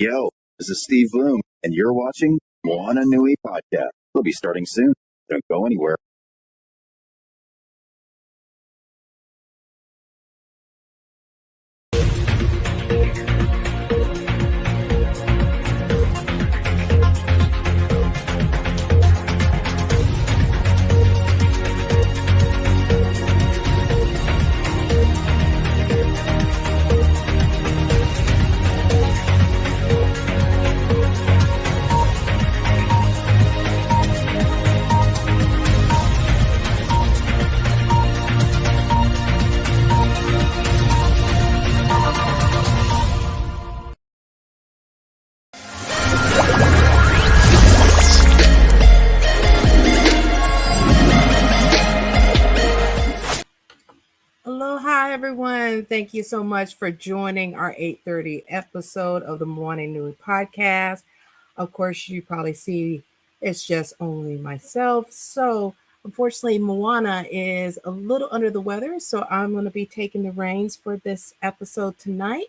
Yo, this is Steve Bloom, and you're watching Moana Nui Podcast. We'll be starting soon. Don't go anywhere. Aloha, everyone. Thank you so much for joining our 8:30 episode of the Moana Nui Podcast. Of course, you probably see it's just only myself. So, unfortunately, Moana is a little under the weather. So, I'm going to be taking the reins for this episode tonight.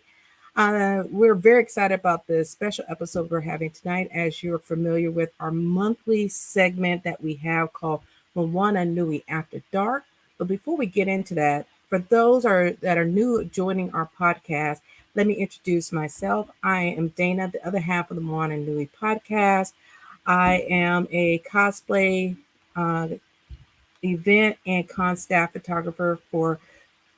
We're very excited about this special episode we're having tonight. As you're familiar with our monthly segment that we have called Moana Nui After Dark. But before we get into that, for those that are new joining our podcast, let me introduce myself. I am Dana, the other half of the Moana Nui Podcast. I am a cosplay event and con staff photographer for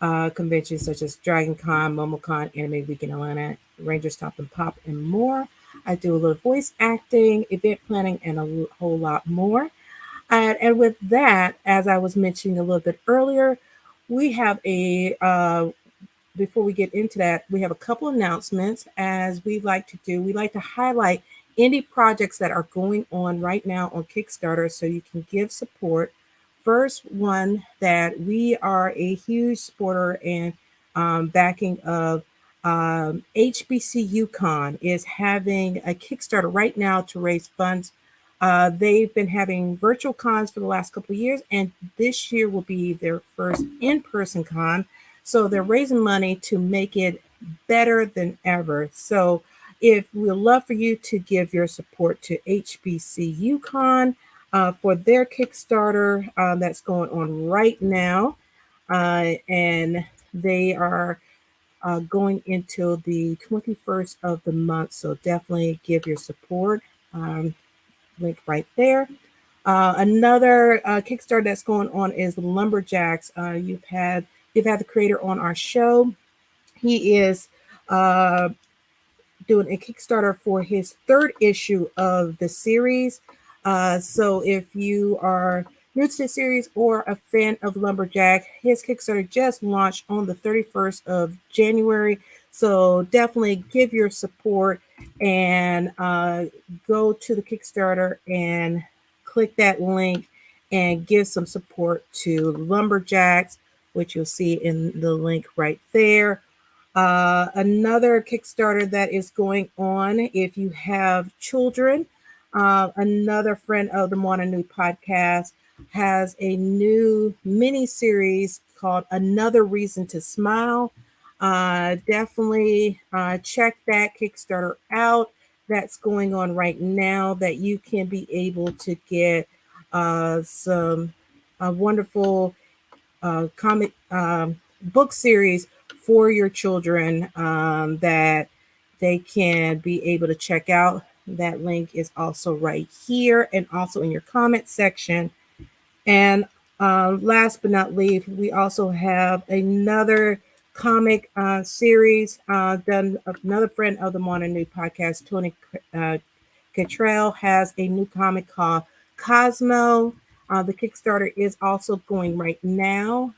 conventions such as Dragon Con, MomoCon, Anime Week in Atlanta, Rangers Stop and Pop, and more. I do a little voice acting, event planning, and a whole lot more. And with that, as I was mentioning a little bit earlier, we have before we get into that, we have a couple announcements. As we like to do, we like to highlight indie projects that are going on right now on Kickstarter so you can give support. First one that we are a huge supporter and backing of HBC UConn is having a Kickstarter right now to raise funds. They've been having virtual cons for the last couple of years, and this year will be their first in-person con. So they're raising money to make it better than ever. So if we'd love for you to give your support to HBC UConn for their Kickstarter that's going on right now. And they are going until the 21st of the month. So definitely give your support. Link right there. Another Kickstarter that's going on is Lumberjacks. You've had the creator on our show. He is doing a Kickstarter for his third issue of the series. So if you are new to the series or a fan of Lumberjack, his Kickstarter just launched on the 31st of January. So definitely give your support and go to the Kickstarter and click that link and give some support to Lumberjacks, which you'll see in the link right there. Another Kickstarter that is going on, if you have children, another friend of the Moana Nui Podcast has a new mini series called Another Reason to Smile. Definitely check that Kickstarter out. That's going on right now that you can be able to get some wonderful comic book series for your children that they can be able to check out. That link is also right here and also in your comment section. And last but not least, we also have another comic series done. Another friend of the Moana Nui Podcast, Tony Cottrell, has a new comic called Cosmo. The Kickstarter is also going right now.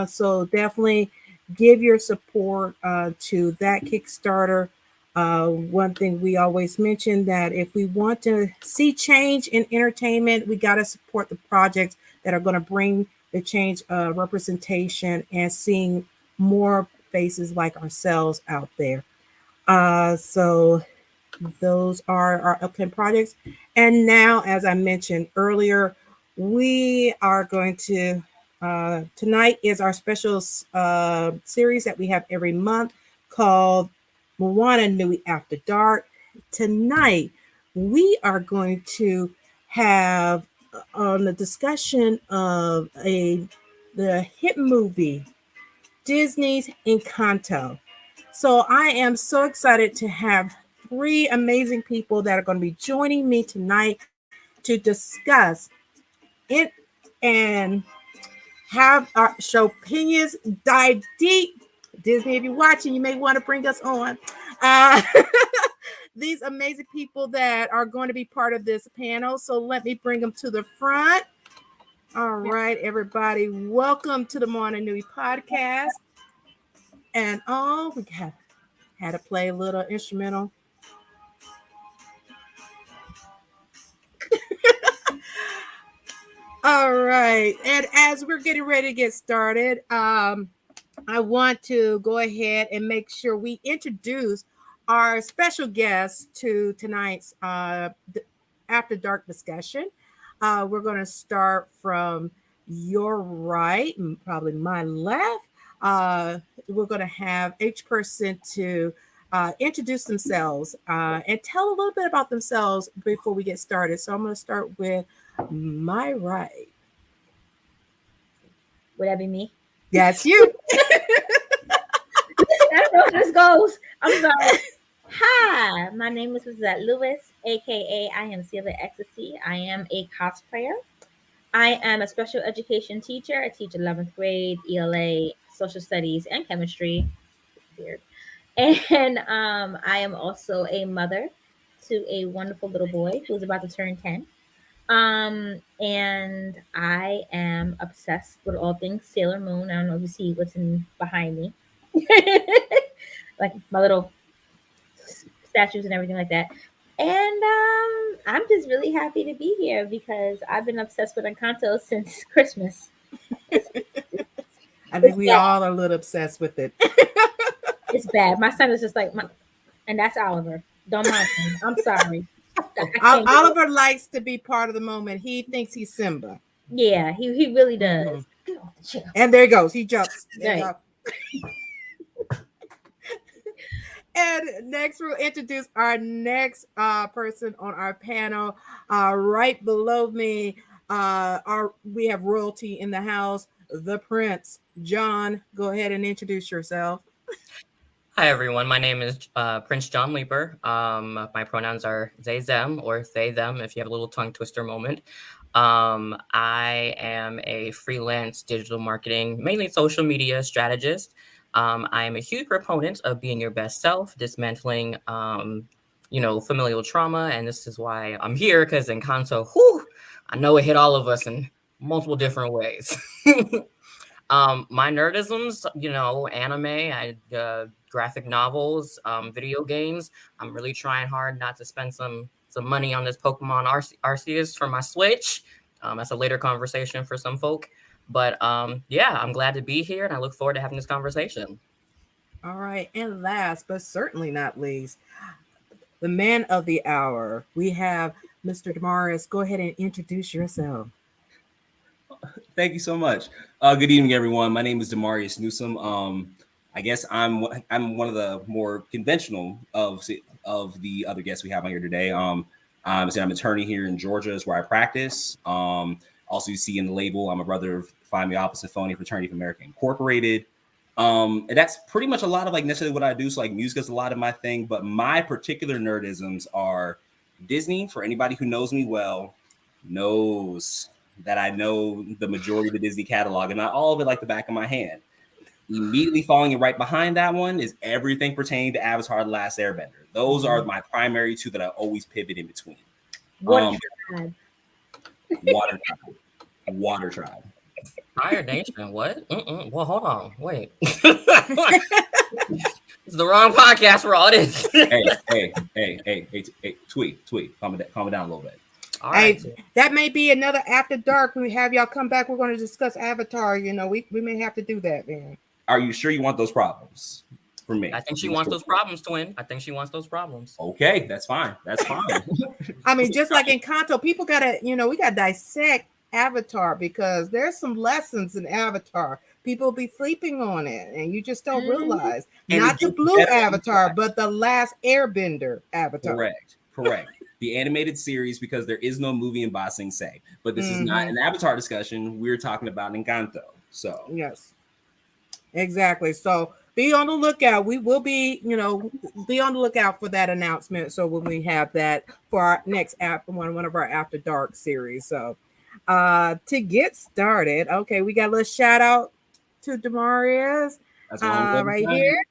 So definitely give your support to that Kickstarter. One thing we always mention that if we want to see change in entertainment, we got to support the projects that are going to bring the change representation and seeing more faces like ourselves out there. So those are our upcoming projects. And now, as I mentioned earlier, we are going to, tonight is our special series that we have every month called Moana Nui After Dark. tonight we are going to have on the discussion of the hit movie Disney's Encanto. So I am so excited to have three amazing people that are going to be joining me tonight to discuss it and have our show opinions, dive deep. Disney, if you're watching, you may want to bring us on. Uh, these amazing people that are going to be part of this panel. So let me bring them to the front. All right, everybody, welcome to the Moana Nui Podcast. And we had to play a little instrumental. All right, and as we're getting ready to get started, I want to go ahead and make sure we introduce our special guest to tonight's After Dark discussion. We're going to start from your right, and probably my left. We're going to have each person to introduce themselves and tell a little bit about themselves before we get started. So I'm going to start with my right. Would that be me? Yes, you. I don't know how this goes. I'm sorry. Hi, my name is Lizette Lewis, aka I am Celia Ecstasy. I am a cosplayer. I am a special education teacher. I teach 11th grade, ELA, social studies, and chemistry. Weird. And I am also a mother to a wonderful little boy who's about to turn 10. And I am obsessed with all things Sailor Moon. I don't know if you see what's behind me. Like my little statues and everything like that. And I'm just really happy to be here because I've been obsessed with Encanto since Christmas. I think we all are a little obsessed with it. It's bad. My son is just like, and that's Oliver. Don't mind him. I'm sorry. Oliver likes to be part of the moment. He thinks he's Simba. Yeah, he really does. Mm-hmm. And there he goes. He jumps. Right. And next, we'll introduce our next person on our panel. Right below me, we have royalty in the house, the Prince. John, go ahead and introduce yourself. Hi, everyone. My name is Prince John Leeper. My pronouns are they, them, or they, them, if you have a little tongue twister moment. I am a freelance digital marketing, mainly social media strategist. I am a huge proponent of being your best self, dismantling, familial trauma. And this is why I'm here, because Encanto, I know it hit all of us in multiple different ways. My nerdisms, anime, graphic novels, video games. I'm really trying hard not to spend some money on this Pokemon Arceus for my Switch. That's a later conversation for some folk. But I'm glad to be here, and I look forward to having this conversation. All right. And last, but certainly not least, the man of the hour. We have Mr. Damaris. Go ahead and introduce yourself. Thank you so much. Good evening, everyone. My name is Demarius Newsom. I guess I'm one of the more conventional of the other guests we have on here today. I'm an attorney here in Georgia, is where I practice. Also, you see in the label, I'm a brother of Phi Mu Alpha Sinfonia Fraternity of America Incorporated. And that's pretty much a lot of necessarily what I do. So music is a lot of my thing, but my particular nerdisms are Disney. For anybody who knows me well, knows that I know the majority of the Disney catalog and not all of it like the back of my hand. Immediately following it right behind that one is everything pertaining to Avatar: The Last Airbender. Those are my primary two that I always pivot in between. Water Tribe. Fire Nation, what? Well, hold on, wait. It's the wrong podcast for all this. hey, Tweet, calm it down a little bit. All right. That may be another After Dark. We have y'all come back. We're going to discuss Avatar. We may have to do that, man. Are you sure you want those problems from me? I think she wants those problems, twin. I think she wants those problems. Okay, that's fine. I mean, just like Encanto, people gotta, we gotta dissect Avatar because there's some lessons in Avatar people be sleeping on it, and you just don't Mhm. realize. And Not it the gets blue better every Avatar, time. but the last Airbender Avatar. Correct. The animated series, because there is no movie in Ba Sing Se. But this is not an Avatar discussion. We're talking about Encanto. So Yes, exactly. So be on the lookout. We will be, be on the lookout for that announcement. So when we have that for our next one of our After Dark series. So to get started, okay, we got a little shout out to Demarius that's what I'm right going here.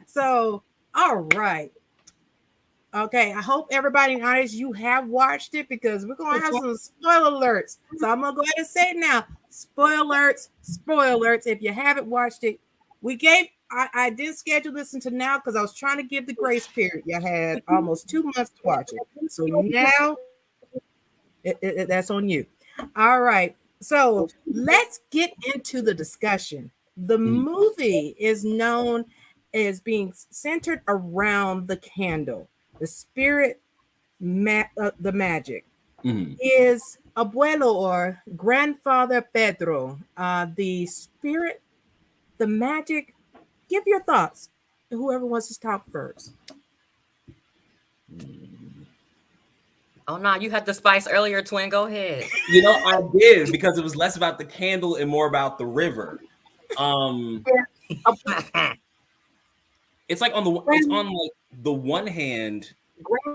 So, all right. Okay, I hope everybody in the audience, you have watched it, because we're going to have some spoiler alerts. So I'm going to go ahead and say it now. Spoiler alerts. If you haven't watched it, I did schedule this until now because I was trying to give the grace period. You had almost 2 months to watch it. So now that's on you. All right. So let's get into the discussion. The movie is known as being centered around the candle, the spirit, the magic. Is abuelo, or grandfather Pedro, the spirit, the magic? Give your thoughts. Whoever wants to talk first. Oh no, you had the spice earlier, twin. Go ahead. I did, because it was less about the candle and more about the river. It's like on the one hand,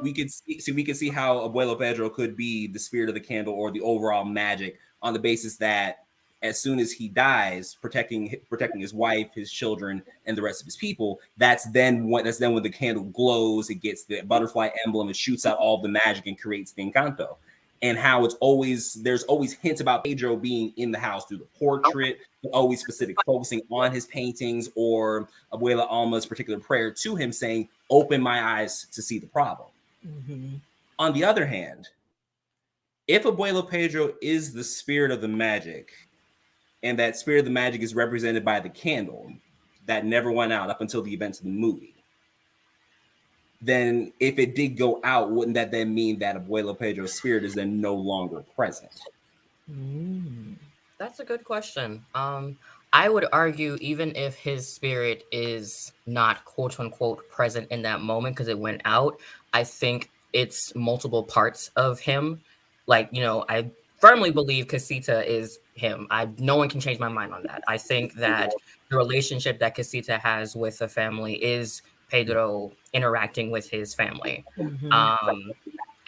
we could see how Abuelo Pedro could be the spirit of the candle or the overall magic, on the basis that as soon as he dies, protecting his wife, his children, and the rest of his people, that's then when the candle glows, it gets the butterfly emblem, it shoots out all the magic and creates the Encanto. And how there's always hints about Pedro being in the house through the portrait, always specific focusing on his paintings, or Abuela Alma's particular prayer to him saying, "Open my eyes to see the problem." On the other hand, if Abuelo Pedro is the spirit of the magic, and that spirit of the magic is represented by the candle that never went out up until the events of the movie, then if it did go out, wouldn't that then mean that Abuelo Pedro's spirit is then no longer present? That's a good question. I would argue, even if his spirit is not quote unquote present in that moment because it went out, I think it's multiple parts of him. I firmly believe Casita is him. No one can change my mind on that. I think that the relationship that Casita has with the family is Pedro interacting with his family.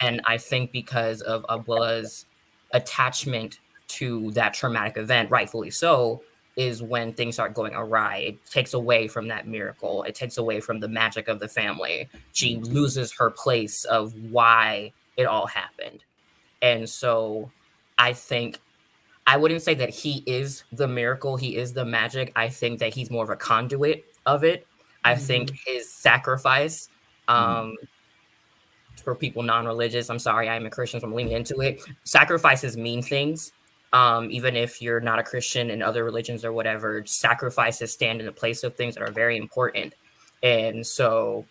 And I think because of Abuela's attachment to that traumatic event, rightfully so, is when things start going awry. It takes away from that miracle. It takes away from the magic of the family. She loses her place of why it all happened. And so I think I wouldn't say that he is the miracle, he is the magic. I think that he's more of a conduit of it. I think his sacrifice, for people non-religious, I'm sorry, I'm a Christian, so I'm leaning into it. Sacrifices mean things. Even if you're not a Christian in other religions or whatever, sacrifices stand in the place of things that are very important. And so,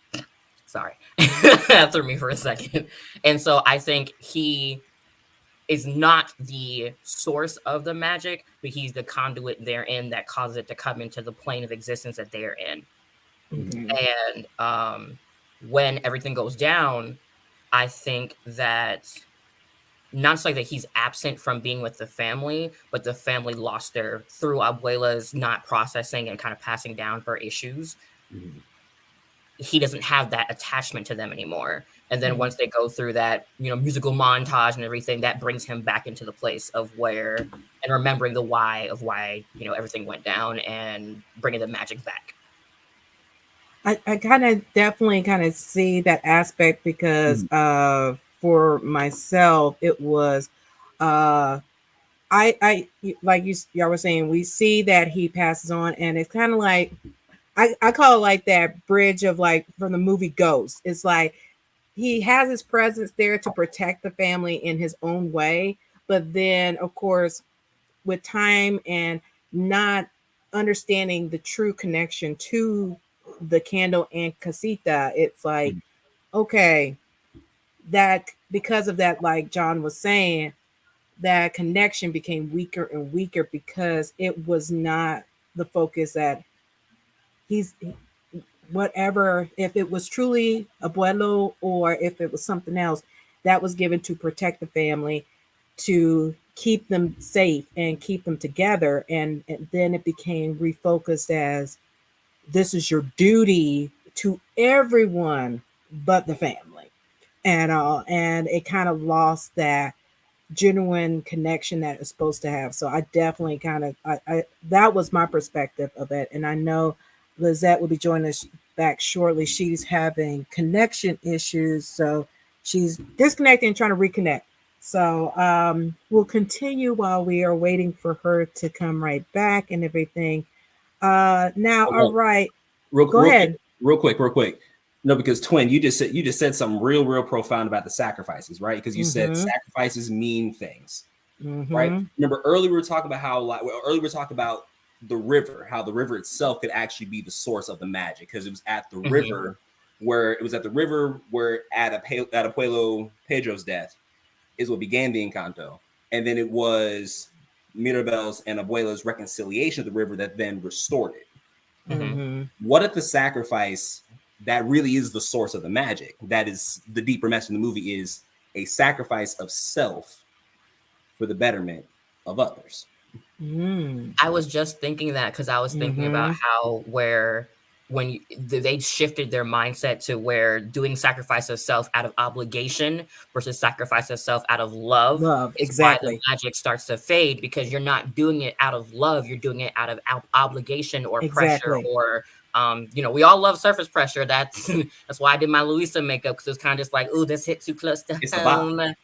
sorry, that threw me for a second. And so I think he is not the source of the magic, but he's the conduit therein that causes it to come into the plane of existence that they're in. And when everything goes down, I think that not just like that he's absent from being with the family, but the family lost through Abuela's not processing and kind of passing down her issues. He doesn't have that attachment to them anymore. And then once they go through that, musical montage and everything, that brings him back into the place of where, and remembering the why of why, everything went down and bringing the magic back. I kind of definitely see that aspect because for myself, it was, I like y'all were saying, we see that he passes on, and it's kind of like, I call it like that bridge of like from the movie Ghost. It's like he has his presence there to protect the family in his own way. But then, of course, with time and not understanding the true connection to the candle and Casita, it's like, okay, that because of that, like John was saying, that connection became weaker and weaker because it was not the focus that he's whatever, if it was truly abuelo or if it was something else that was given to protect the family, to keep them safe and keep them together. And then it became refocused as this is your duty to everyone but the family. And it kind of lost that genuine connection that it's supposed to have. So I definitely I that was my perspective of it. And I know Lizette will be joining us back shortly. She's having connection issues, so she's disconnecting and trying to reconnect. So we'll continue while we are waiting for her to come right back and everything. Now, all right. Go ahead. Real quick. No, because Twin, you just said something real profound about the sacrifices, right? Because you said sacrifices mean things, right? Remember earlier we were talking about the river, how the river itself could actually be the source of the magic, because it was at the river where at Abuelo Pedro's death is what began the Encanto, and then it was Mirabel's and Abuela's reconciliation of the river that then restored it. What if the sacrifice that really is the source of the magic, that is the deeper message in the movie, is a sacrifice of self for the betterment of others? I was just thinking that, because I was thinking about how when they shifted their mindset to where doing sacrifice of self out of obligation versus sacrifice of self out of love, exactly. Why the magic starts to fade, because you're not doing it out of love, you're doing it out of obligation or pressure, or we all love surface pressure. That's why I did my Louisa makeup, because it's kind of just like, ooh, this hit too close to home.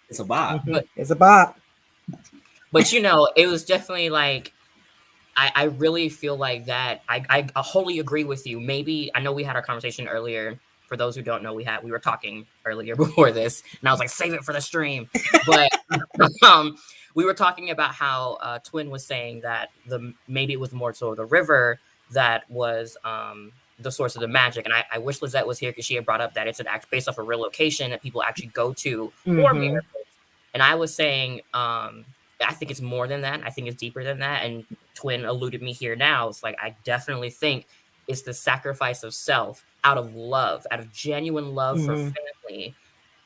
It's a bop. It's a bop. But it was definitely like, I really feel like that. I wholly agree with you. Maybe, I know we had our conversation earlier. For those who don't know, we were talking earlier before this, and I was like, save it for the stream. But we were talking about how Twin was saying that maybe it was more so the river that was the source of the magic. And I wish Lizette was here, because she had brought up that it's an act based off a real location that people actually go to for miracles. And I was saying, I think it's more than that. I think it's deeper than that. And Twin alluded me here now. It's like, I definitely think it's the sacrifice of self out of love, out of genuine love for family,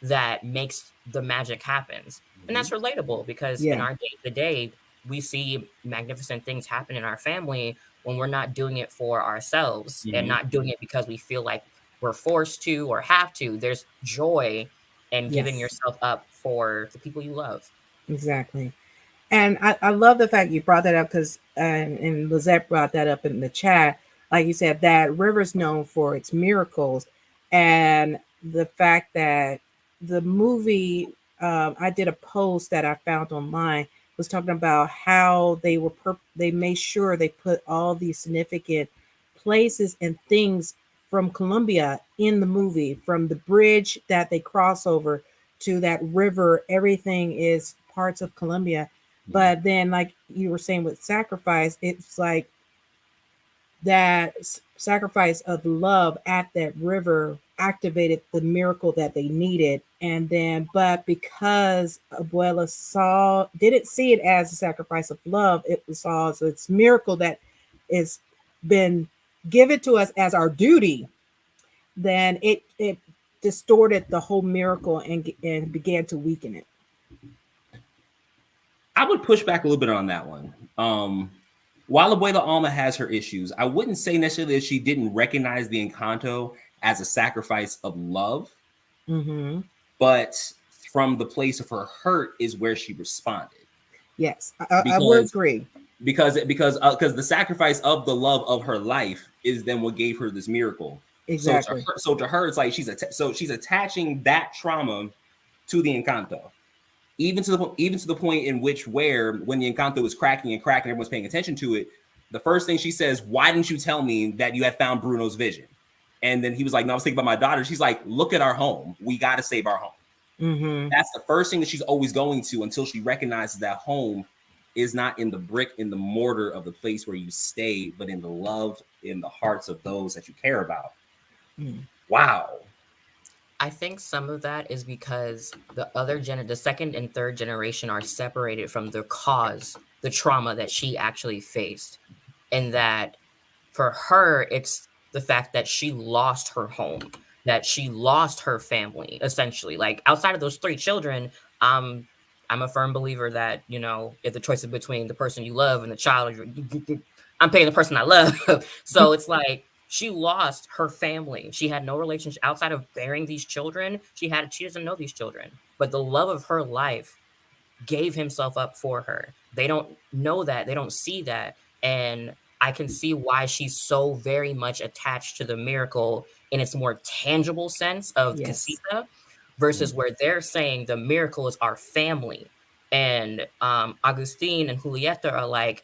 that makes the magic happen. And that's relatable, because in our day-to-day, we see magnificent things happen in our family when we're not doing it for ourselves and not doing it because we feel like we're forced to or have to. There's joy in giving yourself up for the people you love. Exactly. And I love the fact you brought that up, because and Lizette brought that up in the chat. Like you said, that river's known for its miracles, and the fact that the movie, I did a post that I found online, was talking about how they made sure they put all these significant places and things from Colombia in the movie, from the bridge that they cross over to that river. Everything is parts of Colombia. But then, like you were saying with sacrifice, it's like that sacrifice of love at that river activated the miracle that they needed. And then, but because Abuela didn't see it as a sacrifice of love, it saw as its miracle that is been given to us as our duty, then it distorted the whole miracle and began to weaken it. I would push back a little bit on that one. While Abuela Alma has her issues, I wouldn't say necessarily that she didn't recognize the Encanto as a sacrifice of love, but from the place of her hurt is where she responded. Yes, I would agree. Because the sacrifice of the love of her life is then what gave her this miracle. Exactly. So to her, it's like she's attaching that trauma to the Encanto. Even to the point in which when the Encanto was cracking, everyone's paying attention to it, the first thing she says, "Why didn't you tell me that you had found Bruno's vision?" And then he was like, "No, I was thinking about my daughter." She's like, "Look at our home. We got to save our home." That's the first thing that she's always going to, until she recognizes that home is not in the brick, in the mortar of the place where you stay, but in the love, in the hearts of those that you care about. Wow. I think some of that is because the second and third generation are separated from the cause, the trauma that she actually faced. And that for her, it's the fact that she lost her home, that she lost her family, essentially. Like outside of those three children, I'm a firm believer that, you know, if the choice is between the person you love and the child, I'm picking the person I love. So it's like she lost her family. She had no relationship outside of bearing these children. She doesn't know these children, but the love of her life gave himself up for her. They don't know that. They don't see that. And I can see why she's so very much attached to the miracle in its more tangible sense of Yes. Casita versus where they're saying the miracle is our family. And Agustin and Julieta are like,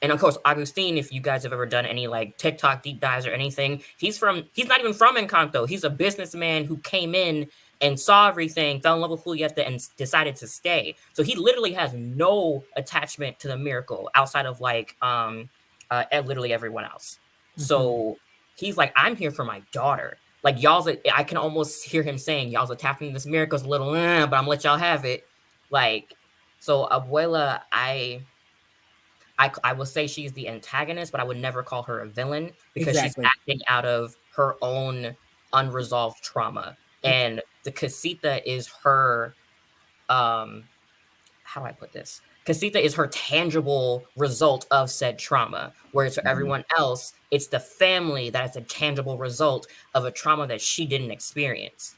and of course, Agustin, if you guys have ever done any like TikTok deep dives or anything, he's not even from Encanto. He's a businessman who came in and saw everything, fell in love with Julieta, and decided to stay. So he literally has no attachment to the miracle outside of like literally everyone else. So he's like, I'm here for my daughter. Like I can almost hear him saying, y'all's attachment to this miracle is a little, but I'm gonna let y'all have it. Like, so Abuela, I will say she's the antagonist, but I would never call her a villain because she's acting out of her own unresolved trauma. And the Casita is her, how do I put this? Casita is her tangible result of said trauma, whereas for everyone else, it's the family that is a tangible result of a trauma that she didn't experience.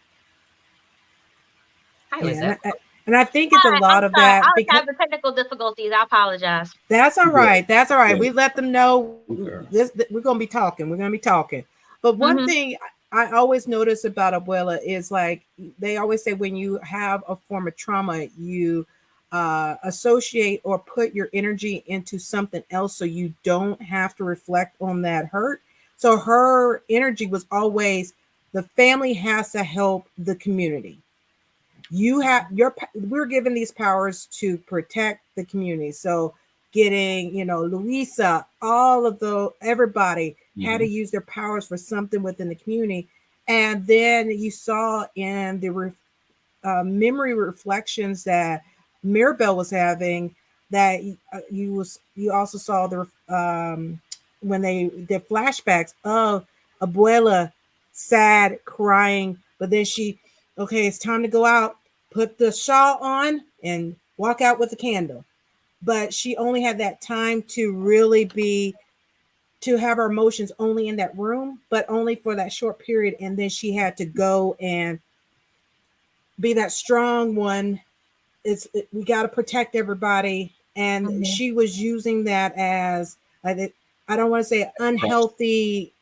Hi, Lizette. And I think it's a lot of that. I have the technical difficulties. I apologize. That's all right. That's all right. We let them know we're going to be talking. We're going to be talking. But one thing I always notice about Abuela is like they always say when you have a form of trauma, you associate or put your energy into something else so you don't have to reflect on that hurt. So her energy was always the family has to help the community. We're given these powers to protect the community. So getting, Luisa, everybody had to use their powers for something within the community. And then you saw in the memory reflections that Mirabel was having that you also saw the when they did flashbacks of Abuela sad, crying, but then okay, it's time to go out, put the shawl on and walk out with a candle. But she only had that time to really to have her emotions only in that room, but only for that short period. And then she had to go and be that strong one. We got to protect everybody. And she was using that as, I don't want to say unhealthy,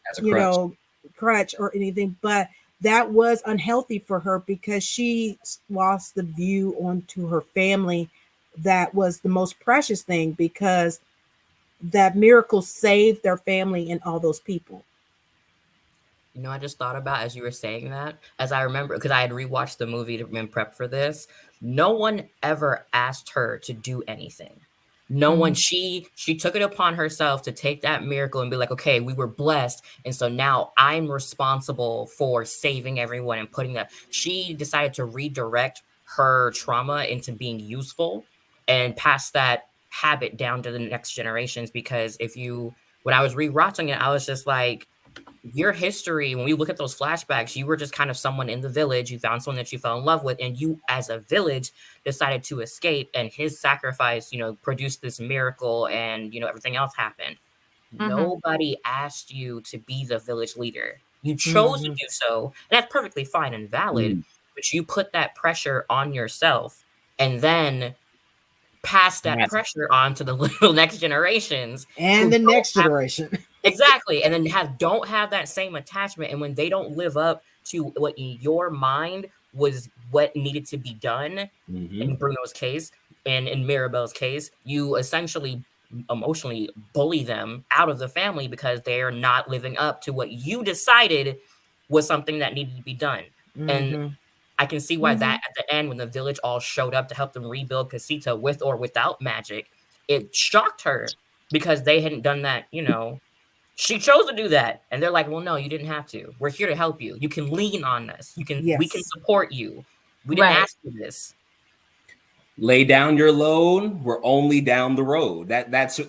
crutch or anything, but that was unhealthy for her because she lost the view onto her family. That was the most precious thing because that miracle saved their family and all those people. I just thought about as you were saying that, as I remember, because I had rewatched the movie to prep for this, no one ever asked her to do anything. No one, she took it upon herself to take that miracle and be like, okay, we were blessed. And so now I'm responsible for saving everyone and putting that. She decided to redirect her trauma into being useful and pass that habit down to the next generations. Because when I was rewatching it, I was just like, your history, when we look at those flashbacks, you were just kind of someone in the village. You found someone that you fell in love with, and you, as a village, decided to escape. And his sacrifice, produced this miracle, and everything else happened. Nobody asked you to be the village leader. You chose to do so, and that's perfectly fine and valid. But you put that pressure on yourself, and then pass that pressure on to the little next generations and the next generation. Exactly. And then don't have that same attachment. And when they don't live up to what in your mind was what needed to be done, in Bruno's case and in Mirabel's case, you essentially emotionally bully them out of the family because they are not living up to what you decided was something that needed to be done. And I can see why that at the end, when the village all showed up to help them rebuild Casita with or without magic, it shocked her because they hadn't done that, she chose to do that. And they're like, well, no, you didn't have to. We're here to help you. You can lean on us. We can support you. We didn't ask for this. Lay down your load. We're only down the road. That's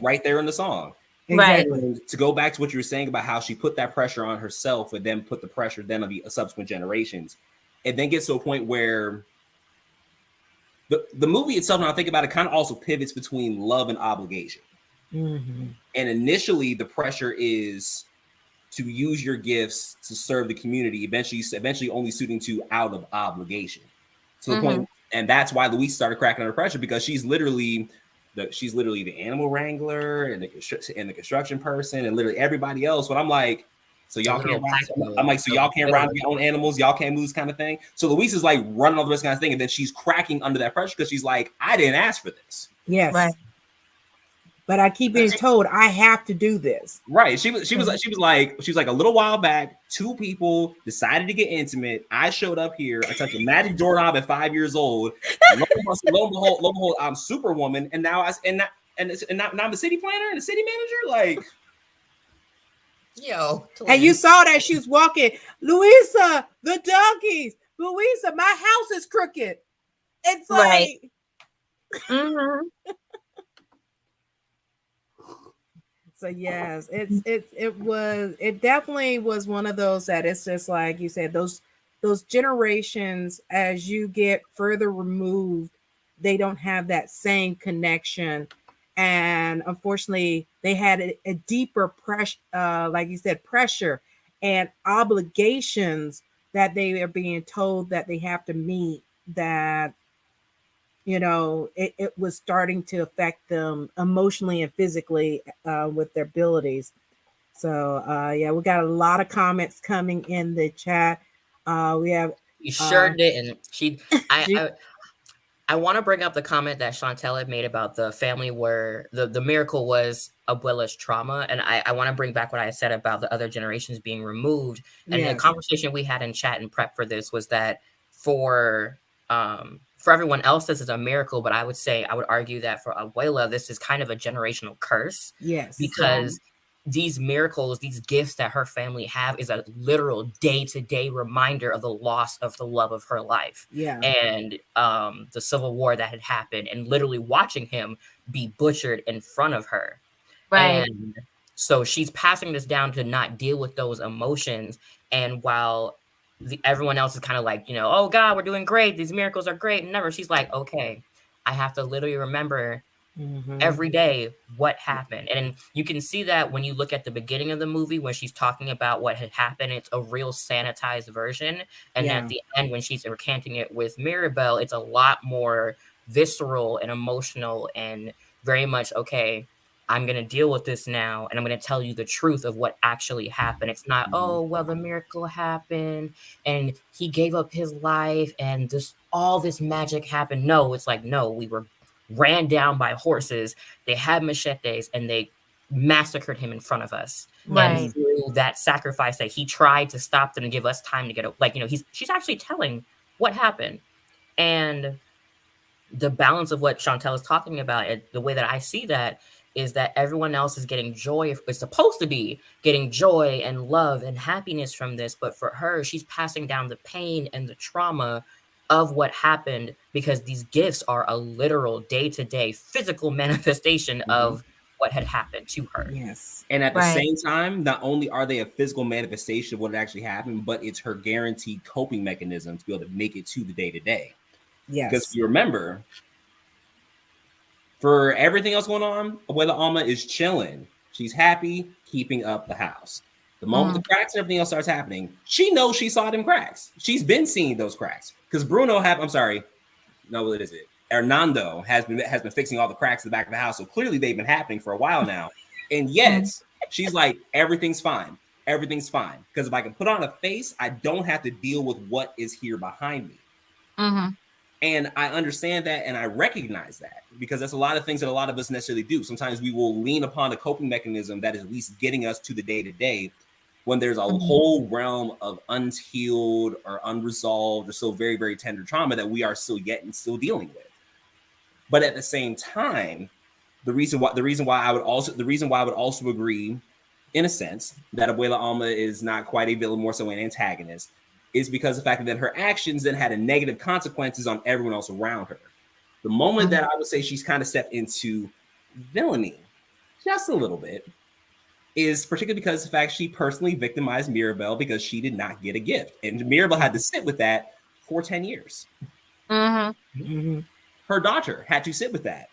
right there in the song. Exactly. And to go back to what you were saying about how she put that pressure on herself and then put the pressure then on the subsequent generations, it then gets to a point where the movie itself, when I think about it, kind of also pivots between love and obligation. Mm-hmm. And initially, the pressure is to use your gifts to serve the community. Eventually, only suiting to out of obligation. To the point, and that's why Louise started cracking under pressure, because she's literally the animal wrangler and the construction person and literally everybody else. But I'm like, so y'all can't ride. I'm like, so y'all can't ride your own animals. Y'all can't move this kind of thing. So Louise is like running all this kind of thing, and then she's cracking under that pressure because she's like, I didn't ask for this. Yes. Right. But I keep being told I have to do this. Right. She was like a little while back, two people decided to get intimate. I showed up here. I touched a magic doorknob at 5 years old. Lo and behold, I'm Superwoman, and now now I'm the city planner and the city manager. Like, yo. And you saw that she was walking, Louisa, the donkeys. Louisa, my house is crooked. It's like, So yes, it definitely was one of those that it's just like you said, those generations, as you get further removed, they don't have that same connection. And unfortunately, they had a deeper pressure, like you said, pressure and obligations that they are being told that they have to meet, that it was starting to affect them emotionally and physically with their abilities. So we got a lot of comments coming in the chat. We have you sure didn't. I want to bring up the comment that Chantel had made about the family where the miracle was Abuela's trauma. And I want to bring back what I said about the other generations being removed. And the conversation we had in chat and prep for this was that for everyone else, this is a miracle, but I would argue that for Abuela, this is kind of a generational curse. Yes. Because these miracles, these gifts that her family have is a literal day-to-day reminder of the loss of the love of her life. Yeah. And the Civil War that had happened, and literally watching him be butchered in front of her. Right. And so she's passing this down to not deal with those emotions. And while everyone else is kind of like, oh God, we're doing great. These miracles are great. Never. She's like, okay, I have to literally remember every day what happened. And you can see that when you look at the beginning of the movie, when she's talking about what had happened, it's a real sanitized version. And at the end, when she's recanting it with Mirabel, it's a lot more visceral and emotional and very much, okay, I'm going to deal with this now, and I'm going to tell you the truth of what actually happened. It's not, oh, well, the miracle happened, and he gave up his life, and all this magic happened. No, it's like, no, we were ran down by horses. They had machetes, and they massacred him in front of us. Right. And through that sacrifice that he tried to stop them and give us time to get up. Like, she's actually telling what happened. And the balance of what Chantel is talking about, the way that I see that, is that everyone else is getting joy. It's supposed to be getting joy and love and happiness from this. But for her, she's passing down the pain and the trauma of what happened, because these gifts are a literal day-to-day physical manifestation of what had happened to her. Yes. And at the same time, not only are they a physical manifestation of what actually happened, but it's her guaranteed coping mechanism to be able to make it to the day-to-day. Yes. Because if you remember, for everything else going on, Abuela Alma is chilling. She's happy, keeping up the house. The moment the cracks and everything else starts happening, she knows she saw them cracks. She's been seeing those cracks. Because Hernando has been fixing all the cracks in the back of the house. So clearly they've been happening for a while now. And yet she's like, everything's fine. Everything's fine. Because if I can put on a face, I don't have to deal with what is here behind me. And I understand that, and I recognize that, because that's a lot of things that a lot of us necessarily do. Sometimes we will lean upon a coping mechanism that is at least getting us to the day-to-day, when there's a whole realm of unhealed or unresolved or still very, very tender trauma that we are still dealing with. But at the same time, the reason why I would also agree in a sense, that Abuela Alma is not quite a villain, more so an antagonist, is because of the fact that her actions then had a negative consequences on everyone else around her. The moment that I would say she's kind of stepped into villainy just a little bit is particularly because of the fact she personally victimized Mirabel because she did not get a gift. And Mirabel had to sit with that for 10 years. Her daughter had to sit with that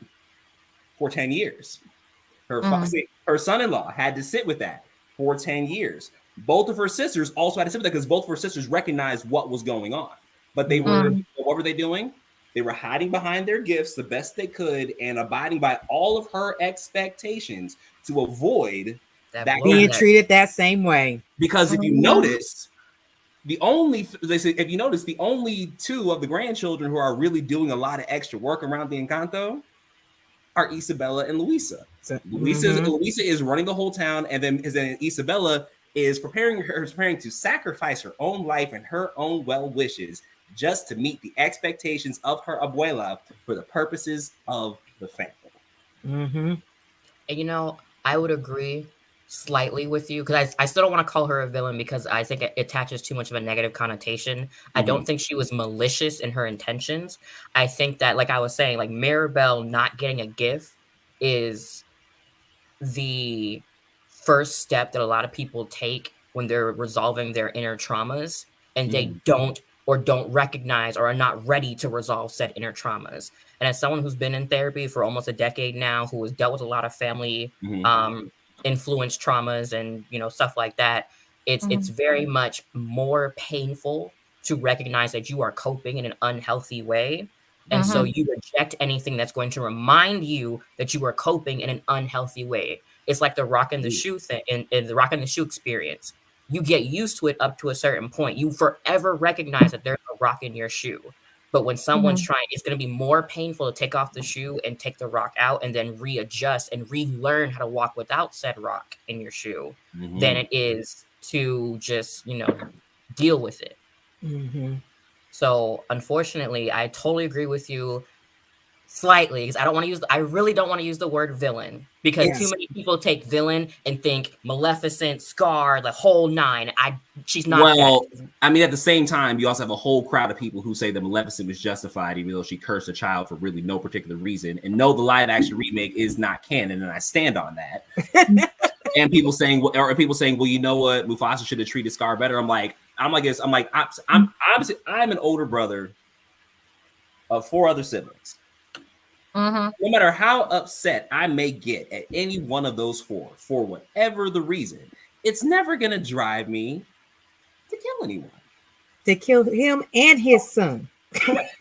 for 10 years. Her son-in-law had to sit with that for 10 years. Both of her sisters also had to sit with that because both of her sisters recognized what was going on. But they were, what were they doing? They were hiding behind their gifts the best they could and abiding by all of her expectations to avoid that being treated that same way. Because if you notice, the only two of the grandchildren who are really doing a lot of extra work around the Encanto are Isabella and Luisa. Luisa is running the whole town, and then Isabella is preparing to sacrifice her own life and her own well wishes just to meet the expectations of her abuela for the purposes of the family. And I would agree slightly with you because I still don't want to call her a villain because I think it attaches too much of a negative connotation. I don't think she was malicious in her intentions. I think that, like I was saying, like Mirabel not getting a gift is the first step that a lot of people take when they're resolving their inner traumas, and they don't recognize or are not ready to resolve said inner traumas. And as someone who's been in therapy for almost a decade now, who has dealt with a lot of family influence traumas and stuff like that, it's very much more painful to recognize that you are coping in an unhealthy way. And so you reject anything that's going to remind you that you are coping in an unhealthy way. It's like the rock in the shoe thing in the rock in the shoe experience. You get used to it up to a certain point. You forever recognize that there's a rock in your shoe. But when someone's trying, it's going to be more painful to take off the shoe and take the rock out and then readjust and relearn how to walk without said rock in your shoe than it is to just, deal with it. So unfortunately, I totally agree with you slightly because I really don't want to use the word villain because too many people take villain and think Maleficent, Scar, the whole nine. She's not. Well, I mean, at the same time, you also have a whole crowd of people who say that Maleficent was justified, even though she cursed a child for really no particular reason. And no, the live action remake is not canon, and I stand on that. And people saying, well, you know what, Mufasa should have treated Scar better. I'm an older brother of 4 other siblings. No matter how upset I may get at any one of those 4, for whatever the reason, it's never going to drive me to kill anyone. To kill him and his son. Correct.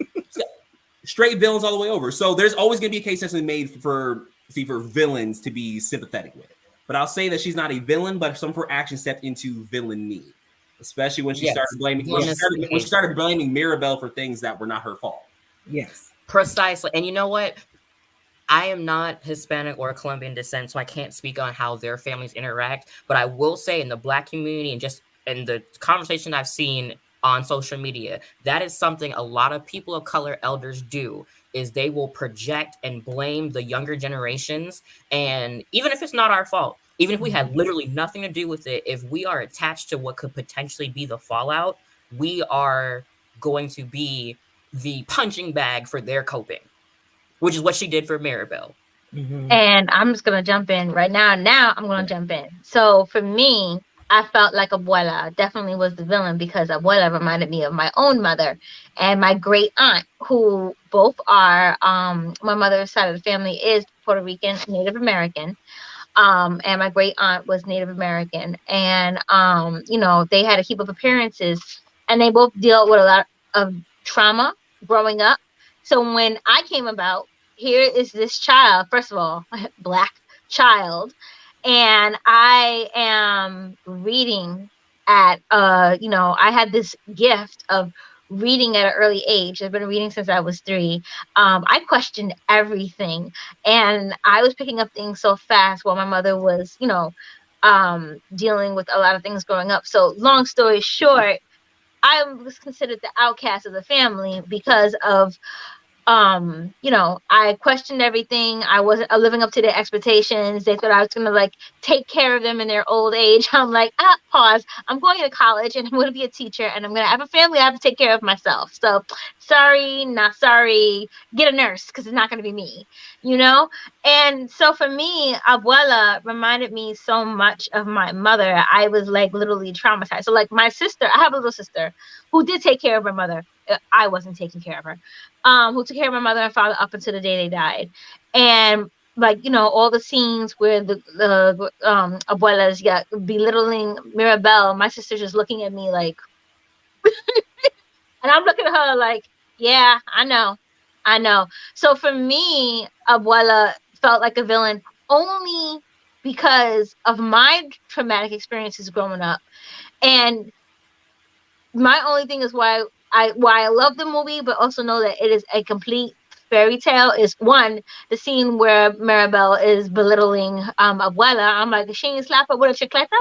Straight villains all the way over. So there's always going to be a case that's made for villains to be sympathetic with. But I'll say that she's not a villain, but some of her actions stepped into villainy, especially when she started blaming Mirabel for things that were not her fault. Yes. Precisely. And you know what? I am not Hispanic or Colombian descent, so I can't speak on how their families interact. But I will say in the Black community and just in the conversation I've seen on social media, that is something a lot of people of color elders do, is they will project and blame the younger generations. And even if it's not our fault, even if we had literally nothing to do with it, if we are attached to what could potentially be the fallout, we are going to be the punching bag for their coping, which is what she did for Mirabel. And I'm just gonna jump in right now. I'm gonna jump in. So for me, I felt like Abuela definitely was the villain because Abuela reminded me of my own mother and my great aunt, who both are my mother's side of the family is Puerto Rican, Native American. And my great aunt was Native American, and they had to keep up appearances, and they both dealt with a lot of trauma growing up. So when I came about, here is this child, first of all, Black child, and I am reading at I had this gift of reading at an early age. I've been reading since I was 3. I questioned everything, and I was picking up things so fast while my mother was dealing with a lot of things growing up. So long story short, I was considered the outcast of the family because of I questioned everything. I wasn't living up to their expectations. They thought I was gonna like take care of them in their old age. I'm like, pause. I'm going to college and I'm gonna be a teacher and I'm gonna have a family. I have to take care of myself. So sorry, not sorry. Get a nurse because it's not gonna be me, And so for me, Abuela reminded me so much of my mother. I was like literally traumatized. So like my sister, I have a little sister who did take care of her mother. I wasn't taking care of her. Who took care of my mother and father up until the day they died. And like, all the scenes where the abuelas belittling Mirabel, my sister's just looking at me like, and I'm looking at her like, yeah, I know. So for me, abuela felt like a villain only because of my traumatic experiences growing up. And my only thing is why I love the movie, but also know that it is a complete fairy tale is one, the scene where Mirabel is belittling Abuela. I'm like, she ain't slap her with a chicleta?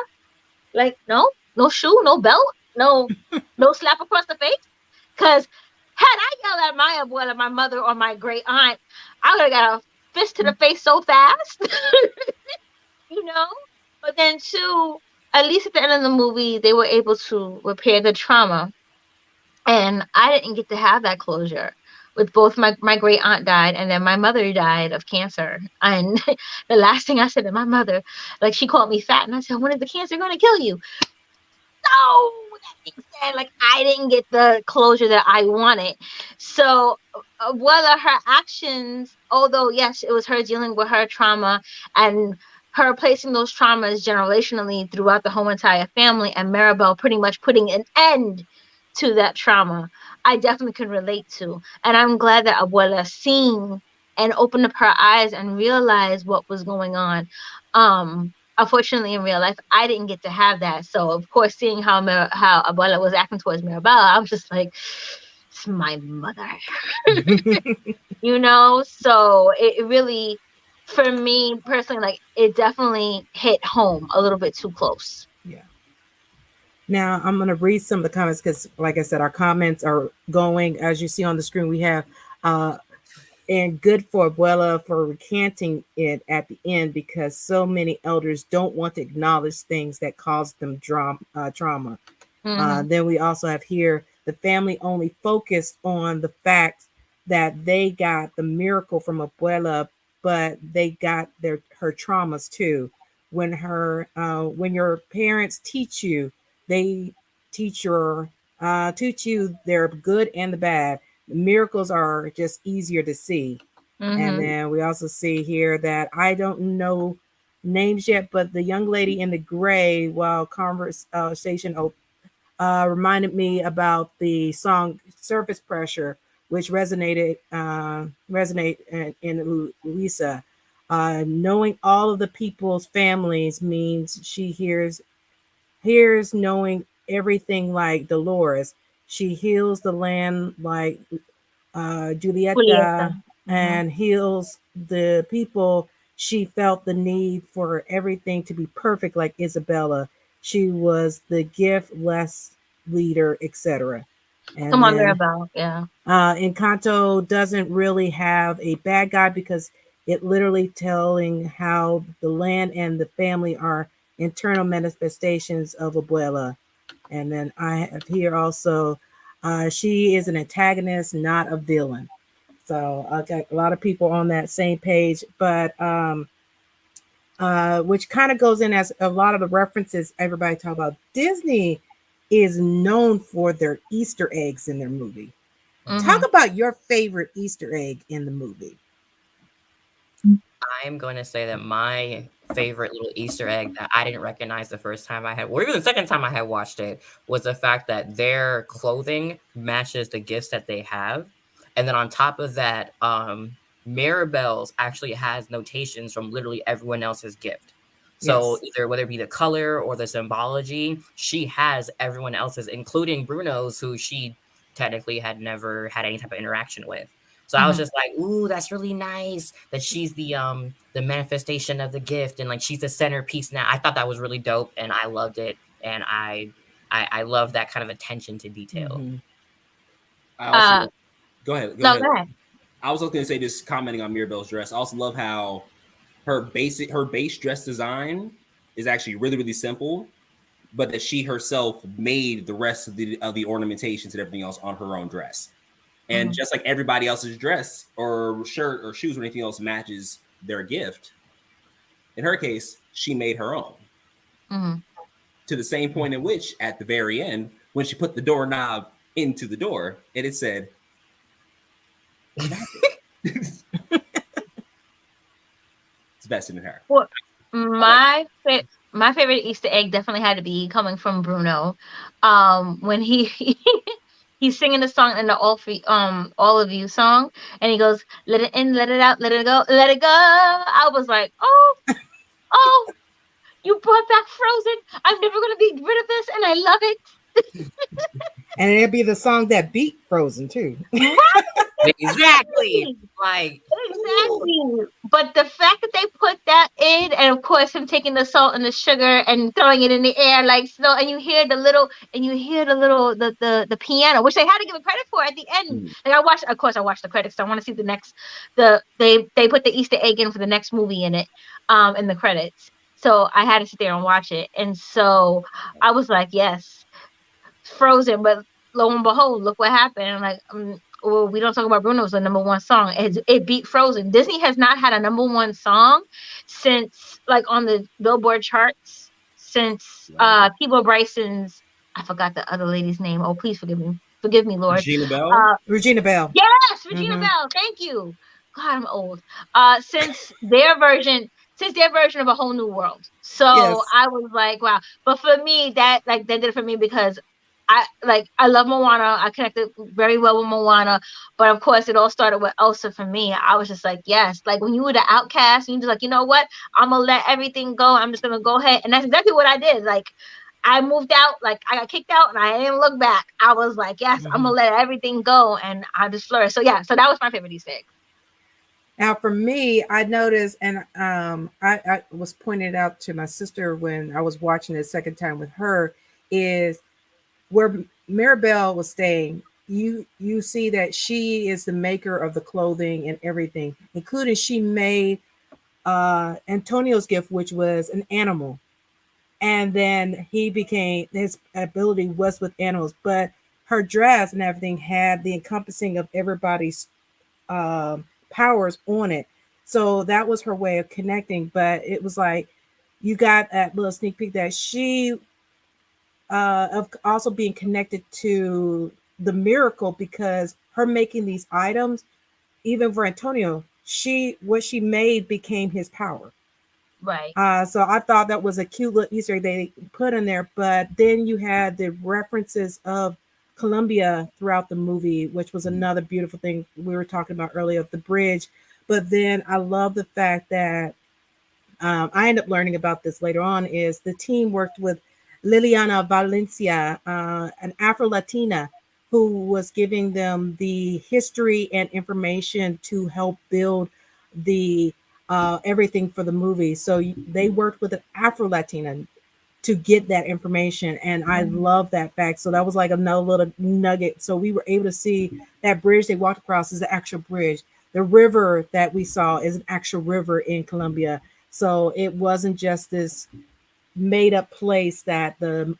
Like, no shoe, no belt, no slap across the face. Because had I yelled at my Abuela, my mother, or my great aunt, I would have got a fist to the face so fast. But then two, at least at the end of the movie, they were able to repair the trauma. And I didn't get to have that closure with both my great aunt died and then my mother died of cancer. And the last thing I said to my mother, like she called me fat and I said, when is the cancer going to kill you? So that being said, like I didn't get the closure that I wanted. So whether her actions, although yes, it was her dealing with her trauma and her placing those traumas generationally throughout the whole entire family and Mirabel pretty much putting an end to that trauma, I definitely could relate to. And I'm glad that Abuela seen and opened up her eyes and realized what was going on. Unfortunately, in real life, I didn't get to have that. So, of course, seeing how Abuela was acting towards Mirabel, I was just like, it's my mother. So it really, for me personally, like it definitely hit home a little bit too close. Yeah. Now I'm going to read some of the comments because, like I said, our comments are going. As you see on the screen, we have, and good for Abuela for recanting it at the end because so many elders don't want to acknowledge things that cause them trauma. Mm-hmm. Then we also have here, the family only focused on the fact that they got the miracle from Abuela, but they got her traumas too. When your parents teach you, they teach you their good and the bad. The miracles are just easier to see. Mm-hmm. And then we also see here that I don't know names yet, but the young lady in the gray while conversation reminded me about the song Surface Pressure, which resonate in Louisa. Knowing all of the people's families means she hears knowing everything like Dolores. She heals the land like Julieta. And heals the people. She felt the need for everything to be perfect like Isabella. She was the gift less leader, etc. And come on, Mirabel. Yeah. Encanto doesn't really have a bad guy because it literally telling how the land and the family are internal manifestations of Abuela. And then I have here also, she is an antagonist, not a villain. So I got a lot of people on that same page, but which kind of goes in as a lot of the references everybody talk about. Disney is known for their Easter eggs in their movie. Mm-hmm. Talk about your favorite Easter egg in the movie. I'm going to say that my favorite little Easter egg that I didn't recognize the first time I had, or even the second time I had watched it, was the fact that their clothing matches the gifts that they have. And then on top of that, Mirabel's actually has notations from literally everyone else's gift. So either whether it be the color or the symbology, she has everyone else's, including Bruno's, who she technically had never had any type of interaction with. So I was just like, ooh, that's really nice that she's the manifestation of the gift and like she's the centerpiece now. I thought that was really dope and I loved it. And I love that kind of attention to detail. I also go ahead. Go ahead. I was also going to say, just commenting on Mirabel's dress. I also love how her base dress design is actually really, really simple, but that she herself made the rest of the ornamentations and everything else on her own dress. And just like everybody else's dress or shirt or shoes or anything else matches their gift, in her case, she made her own. To the same point in which, at the very end, when she put the doorknob into the door, and it said, it's vested in her. Well, my favorite Easter egg definitely had to be coming from Bruno, when he's singing the song in the All of You song, and he goes, "Let it in, let it out, let it go, let it go." I was like, oh, you brought back Frozen. I'm never gonna be rid of this, and I love it. And it'd be the song that beat Frozen too. Exactly. Exactly. But the fact that they put that in, and of course him taking the salt and the sugar and throwing it in the air like snow, and you hear the piano, which they had to give a credit for at the end. Like I watched the credits, so I want to see the next they put the Easter egg in for the next movie in it, in the credits. So I had to sit there and watch it. And so I was like, yes, Frozen, but lo and behold, look what happened. I'm like, well, we don't talk about Bruno's the number one song. It beat Frozen. Disney has not had a number one song since, like, on the Billboard charts since Peabo Bryson's, I forgot the other lady's name. Oh, please forgive me, Lord. Regina Bell. Regina Bell. Yes, Regina Bell. Thank you. God, I'm old. Since their version of A Whole New World. So yes. I was like, wow. But for me, that did it for me because I love Moana. I connected very well with Moana, but of course it all started with Elsa for me. I was just like, yes, like when you were the outcast, you just like, you know what? I'm gonna let everything go. I'm just gonna go ahead, and that's exactly what I did. Like I moved out, like I got kicked out, and I didn't look back. I was like, yes, I'm gonna let everything go, and I just flourished. So yeah, so that was my favorite Easter egg. Now, for me, I noticed, and I was pointed out to my sister when I was watching it a second time with her, is where Mirabel was staying. You see that she is the maker of the clothing and everything, including she made Antonio's gift, which was an animal, and then his ability was with animals, but her dress and everything had the encompassing of everybody's powers on it. So that was her way of connecting. But it was like you got that little sneak peek that she of also being connected to the miracle, because her making these items, even for Antonio, what she made became his power. Right. So I thought that was a cute little Easter egg they put in there. But then you had the references of Colombia throughout the movie, which was another beautiful thing we were talking about earlier, of the bridge. But then I love the fact that I ended up learning about this later on, is the team worked with Liliana Valencia, an Afro-Latina, who was giving them the history and information to help build the everything for the movie. So they worked with an Afro-Latina to get that information, and I love that fact. So that was like another little nugget. So we were able to see that bridge they walked across is the actual bridge. The river that we saw is an actual river in Colombia. So it wasn't just this made up place that the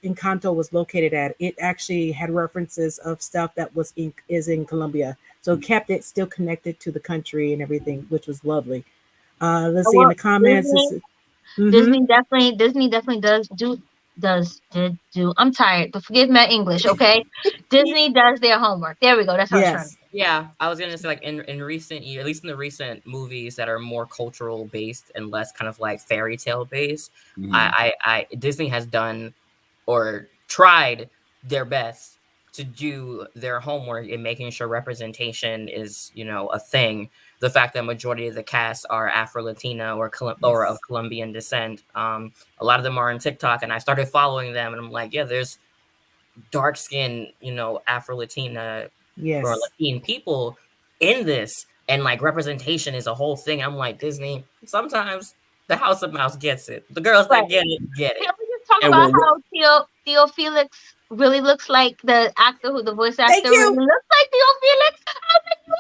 Encanto was located at. It actually had references of stuff that is in Colombia. So it kept it still connected to the country and everything, which was lovely. Let's see in the comments. Disney definitely does do. I'm tired, but forgive my English, okay? Disney does their homework. There we go. That's how it's trying. Yeah, I was gonna say, like, in recent years, at least in the recent movies that are more cultural based and less kind of like fairy tale based, I Disney has done or tried their best to do their homework in making sure representation is, a thing. The fact that majority of the cast are Afro-Latina or of Colombian descent. A lot of them are on TikTok, and I started following them, and I'm like, yeah, there's dark skin, Afro-Latina or Latin people in this, and like representation is a whole thing. I'm like, Disney, sometimes the House of Mouse gets it. The girls that get it. Can we just talk about how Theo Felix really looks like the voice actor really looks like Theo Felix? I think you are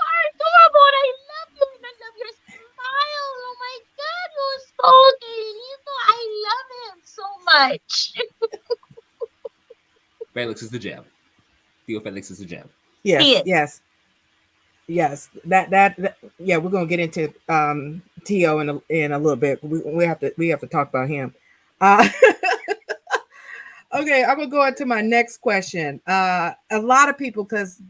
told you I love him so much. Felix is the gem. Theo Felix is the gem. Yes. That yeah, we're gonna get into Tio in a little bit. We have to talk about him. Okay, I'm gonna go into my next question. A lot of people, because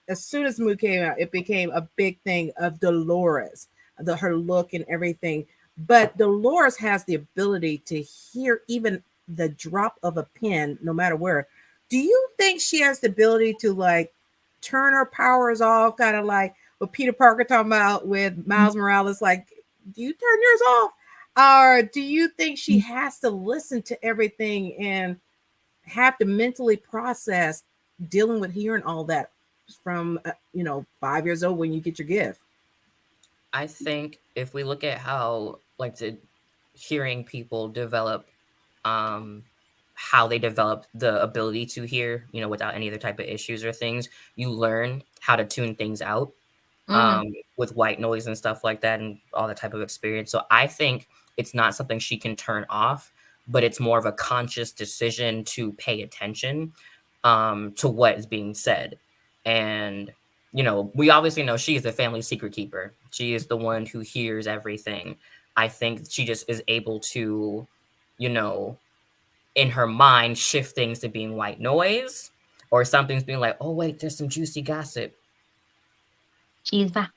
as soon as the movie came out, it became a big thing of Dolores, her look and everything. But Dolores has the ability to hear even the drop of a pin, no matter where. Do you think she has the ability to like turn her powers off, kind of like what Peter Parker talking about with Miles Morales? Like, do you turn yours off, or do you think she has to listen to everything and have to mentally process dealing with hearing all that from 5 years old when you get your gift? I think if we look at how like the hearing people develop, how they develop the ability to hear, without any other type of issues or things, you learn how to tune things out with white noise and stuff like that and all that type of experience. So I think it's not something she can turn off, but it's more of a conscious decision to pay attention to what is being said. And, we obviously know she is the family secret keeper. She is the one who hears everything. I think she just is able to, in her mind, shift things to being white noise, or something's being like, oh, wait, there's some juicy gossip. She's back.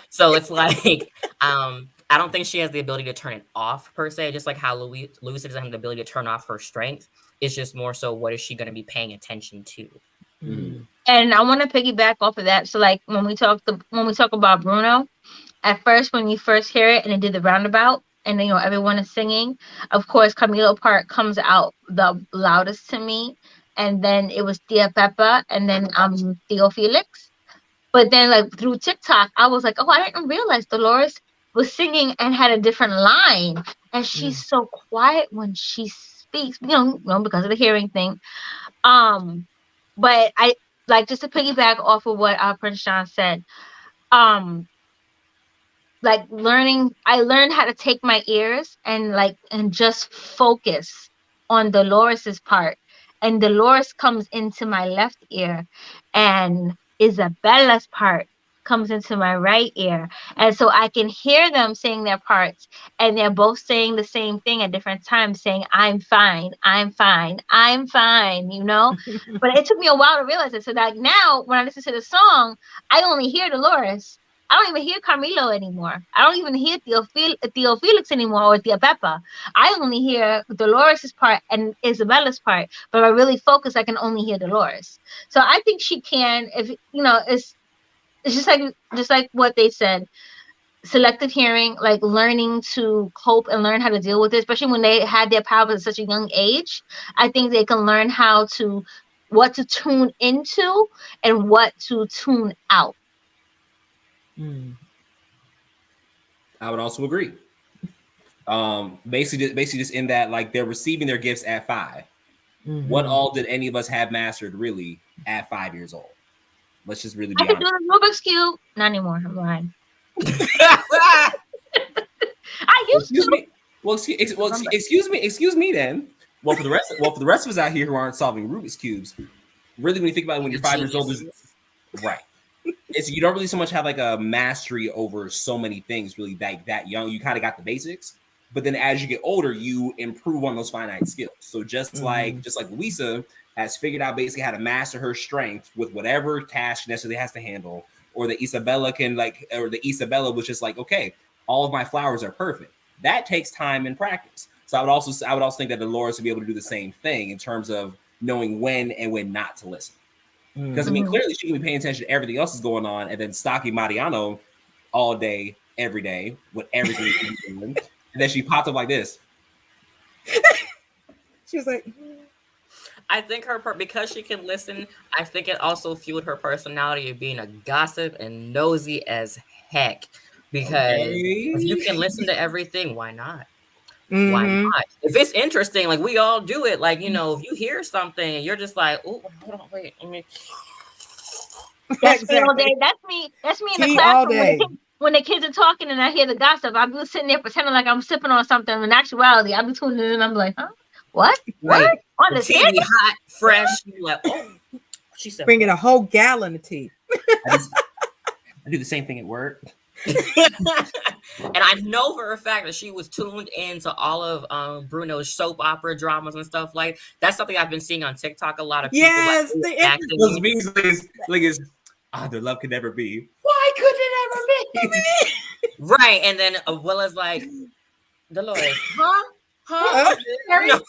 So it's like, I don't think she has the ability to turn it off per se, just like how Louisa doesn't have the ability to turn off her strength. It's just more so, what is she going to be paying attention to? Mm-hmm. And I want to piggyback off of that. So like when we talk about Bruno, at first, when you first hear it and it did the roundabout and everyone is singing, of course, Camilo part comes out the loudest to me. And then it was Tia Peppa and then Theo Felix. But then like through TikTok, I was like, oh, I didn't realize Dolores was singing and had a different line. And she's so quiet when she speaks, because of the hearing thing. But I like, just to piggyback off of what Prince John said, like I learned how to take my ears and just focus on Dolores's part. And Dolores comes into my left ear and Isabella's part comes into my right ear. And so I can hear them saying their parts and they're both saying the same thing at different times, saying, I'm fine, I'm fine, I'm fine, But it took me a while to realize it. So like now when I listen to the song, I only hear Dolores. I don't even hear Carmelo anymore. I don't even hear Theo Felix anymore or Tia Peppa. I only hear Dolores' part and Isabella's part. But if I really focus, I can only hear Dolores. So I think she can, if it's just like what they said, selective hearing, like learning to cope and learn how to deal with it, especially when they had their powers at such a young age. I think they can learn what to tune into and what to tune out. I would also agree. Basically just in that, like, they're receiving their gifts at 5. Mm-hmm. What all did any of us have mastered really at 5 years old? Let's just really be honest. I can do the Rubik's Cube. Not anymore. I'm lying. I used to. Excuse me then. Well, for the rest of us out here who aren't solving Rubik's Cubes, really, when you think about it, when you're 5 years old, right. You don't really so much have like a mastery over so many things really that young. You kind of got the basics, but then as you get older, you improve on those finite skills. So just like Louisa has figured out basically how to master her strength with whatever task she necessarily has to handle, or the Isabella was just like, okay, all of my flowers are perfect. That takes time and practice. So I would also think that Dolores would be able to do the same thing in terms of knowing when and when not to listen. Because clearly she can be paying attention to everything else is going on, and then stalking Mariano all day, every day, with everything she's doing. And then she popped up like this. She was like, I think because she can listen, I think it also fueled her personality of being a gossip and nosy as heck. Because if you can listen to everything, why not? Mm-hmm. Why not? If it's interesting, like we all do it, like, if you hear something and you're just like, oh, hold on, wait, let me. That's me all day. That's me in the classroom. All day. when the kids are talking and I hear the gossip, I'll be sitting there pretending like I'm sipping on something. In actuality, I'll be tuning in and I'm like, huh? What? Right. What? On The the tea be hot, fresh. You like, oh, she said, Bringing a whole gallon of tea. I do the same thing at work. And I know for a fact that she was tuned into all of Bruno's soap opera dramas and stuff like that's something I've been seeing on TikTok. A lot of people Yes, Those memes like is their love could never be. Why could it ever be? right. And then Willa's like, Dolores, huh? No.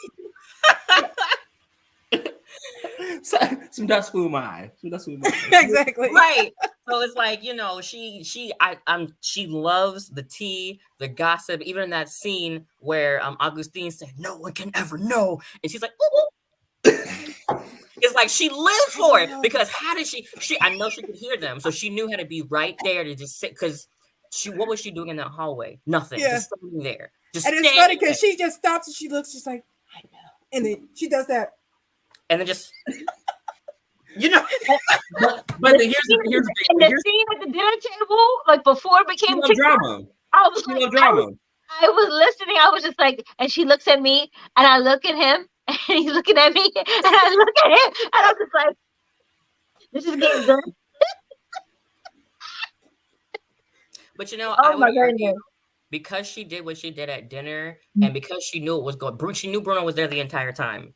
Some dust flew my eye. Exactly. Right. So it's like, you know, she loves the tea, the gossip, even in that scene where Augustine said, no one can ever know. And she's like, ooh. It's like she lived for it because how did she I know she could hear them. So she knew how to be right there to just sit because what was she doing in that hallway? Nothing. Yeah. Just sitting there. And it's funny because she just stops and she looks just like, I know. And then she does that. And then just, you know. but here's the scene at the dinner table, like before it became drama. I was listening. I was just like, and she looks at me, and I look at him, and he's looking at me, and I look at him, and I'm just like, this is getting good. But you know, I would argue, because she did what she did at dinner, and because she knew it was going, she knew Bruno was there the entire time.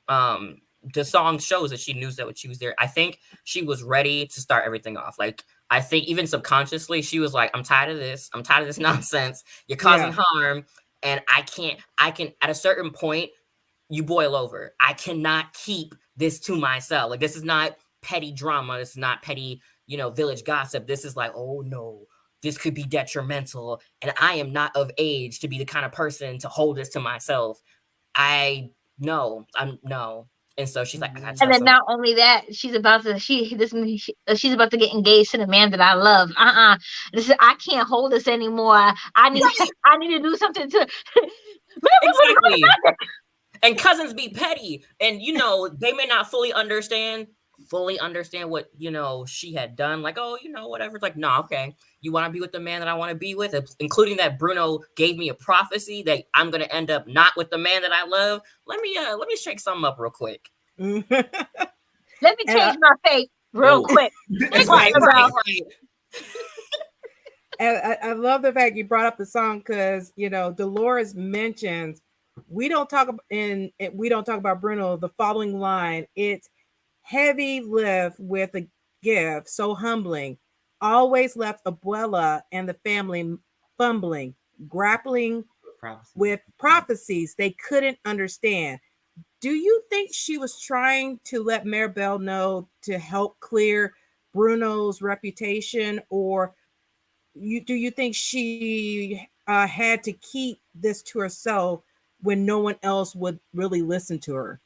The song shows that she knew that she was there. I think she was ready to start everything off. Like, I think even subconsciously, she was like, I'm tired of this. I'm tired of this nonsense. You're causing harm. And I can, at a certain point, you boil over. I cannot keep this to myself. Like, this is not petty drama. This is not petty, village gossip. This is like, oh no, this could be detrimental. And I am not of age to be the kind of person to hold this to myself. No. And so she's like, and then not only that, she's about to get engaged to the man that I love. I can't hold this anymore. I need to do something to exactly. And cousins be petty, and they may not fully understand what she had done. Like, oh, whatever. It's like, no, okay, you want to be with the man that I want to be with, including that Bruno gave me a prophecy that I'm going to end up not with the man that I love. Let me shake something up real quick. Let me change my fate real quick. Right. And I love the fact you brought up the song because Dolores mentions we don't talk about Bruno. The following line, it's heavy lift with a gift, so humbling. Always left Abuela and the family fumbling, grappling with prophecies they couldn't understand. Do you think she was trying to let Mirabel know to help clear Bruno's reputation, or do you think she had to keep this to herself when no one else would really listen to her?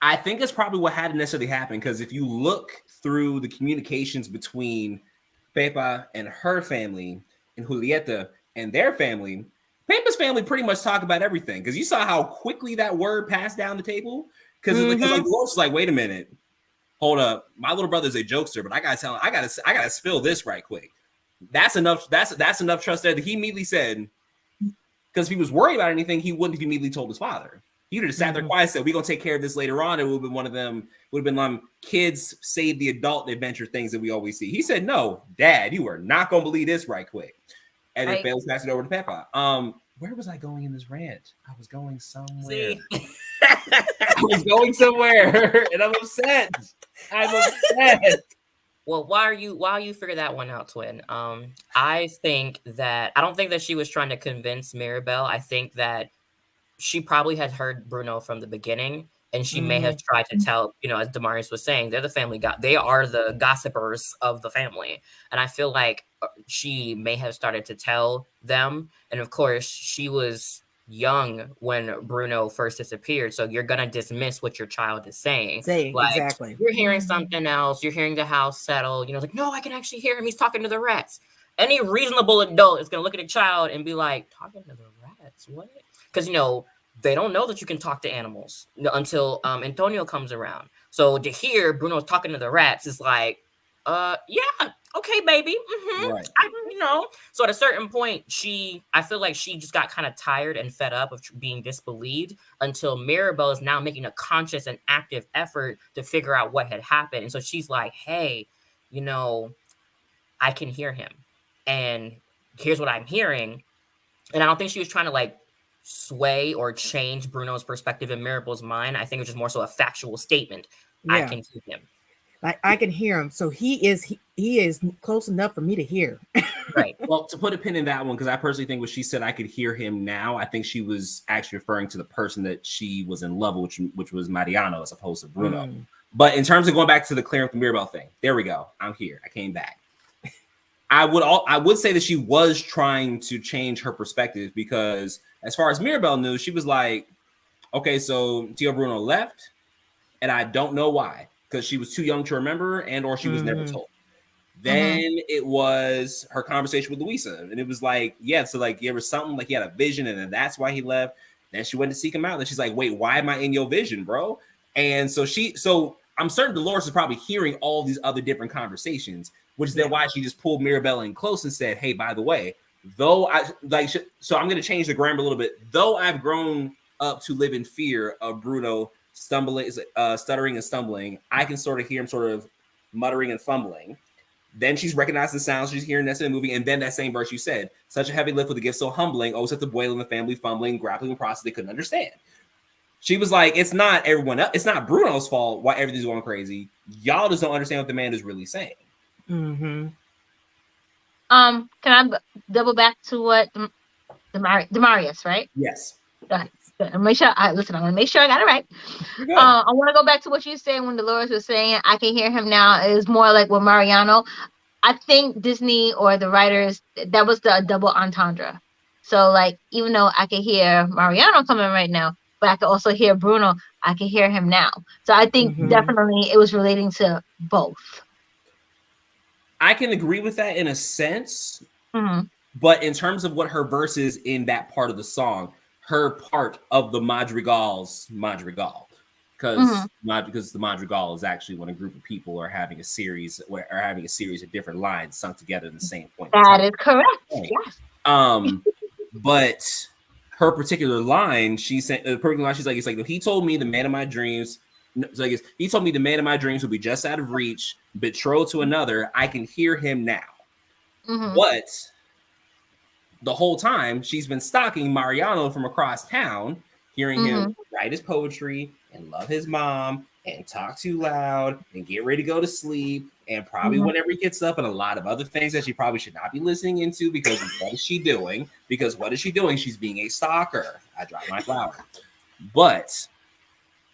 I think that's probably what hadn't necessarily happened, because if you look through the communications between Pepa and her family and Julieta and their family, Pepa's family pretty much talk about everything, because you saw how quickly that word passed down the table. Because Dolores was like, wait a minute, hold up, my little brother's a jokester, but I gotta spill this right quick. That's enough. That's enough trust there that he immediately said, because if he was worried about anything, he wouldn't have immediately told his father. He would have sat there quiet and said, we're gonna take care of this later on. It would have been one of them, would have been kids save the adult adventure things that we always see. He said, no, Dad, you are not gonna believe this right quick. And then Fails passed it over to Peppa. Where was I going in this rant? I was going somewhere. I was going somewhere, and I'm upset. Well, while you figure that one out, Twin, I don't think that she was trying to convince Mirabel. I think that she probably had heard Bruno from the beginning, and she may have tried to tell, as Demarius was saying, they're the family they are the gossipers of the family. And I feel like she may have started to tell them. And of course, she was young when Bruno first disappeared. So you're going to dismiss what your child is saying. Exactly. You're hearing something else. You're hearing the house settle. Like, no, I can actually hear him. He's talking to the rats. Any reasonable adult is going to look at a child and be like, talking to the rats? What? Because, they don't know that you can talk to animals until Antonio comes around. So to hear Bruno talking to the rats is like, yeah, okay, baby. Right. So at a certain point, I feel like she just got kind of tired and fed up of being disbelieved until Mirabel is now making a conscious and active effort to figure out what had happened. And so she's like, hey, I can hear him. And here's what I'm hearing. And I don't think she was trying to like sway or change Bruno's perspective in Mirabel's mind. I think it was just more so a factual statement. Yeah. I can hear him. Like I can hear him. So he is close enough for me to hear. Right. Well, to put a pin in that one, because I personally think when she said I could hear him now, I think she was actually referring to the person that she was in love with, which was Mariano as opposed to Bruno. But in terms of going back to the clearing up the Mirabel thing, there we go. I'm here. I came back. I would say that she was trying to change her perspective, because as far as Mirabel knew, she was like, okay, so Tio Bruno left, and I don't know why, because she was too young to remember, and or she was never told. Then it was her conversation with Luisa, and it was like, yeah, so like there was something like he had a vision, and then that's why he left. Then she went to seek him out, and she's like, wait, why am I in your vision, bro? And so I'm certain Dolores is probably hearing all these other different conversations, which is then why she just pulled Mirabel in close and said, hey, by the way, so I'm going to change the grammar a little bit. Though I've grown up to live in fear of Bruno stuttering and stumbling, I can sort of hear him sort of muttering and fumbling. Then she's recognized the sounds she's hearing that's in the movie. And then that same verse you said, such a heavy lift with a gift so humbling, oh, such a boil in the family, fumbling, grappling with process they couldn't understand. She was like, it's not everyone else. It's not Bruno's fault why everything's going crazy. Y'all just don't understand what the man is really saying. Can I double back to what Demarius, right? Yes. Right. Make sure I want to make sure I got it right. I want to go back to what you said when Dolores was saying I can hear him now. Is more like with Mariano. I think Disney or the writers, that was the double entendre. So like, even though I can hear Mariano coming right now, but I can also hear Bruno, I can hear him now. So I think definitely it was relating to both. I can agree with that in a sense, but in terms of what her verse is in that part of the song, her part of the Madrigal, because the Madrigal is actually when a group of people are having a series of different lines sung together in the same point. That is correct. Yes. But her particular line, she said, she's like, it's like, he told me the man of my dreams. So I guess he told me the man of my dreams would be just out of reach, betrothed to another. I can hear him now. But the whole time she's been stalking Mariano from across town, hearing him write his poetry and love his mom and talk too loud and get ready to go to sleep. And probably whenever he gets up and a lot of other things that she probably should not be listening into, because what is she doing? Because what is she doing? She's being a stalker. I dropped my flower. But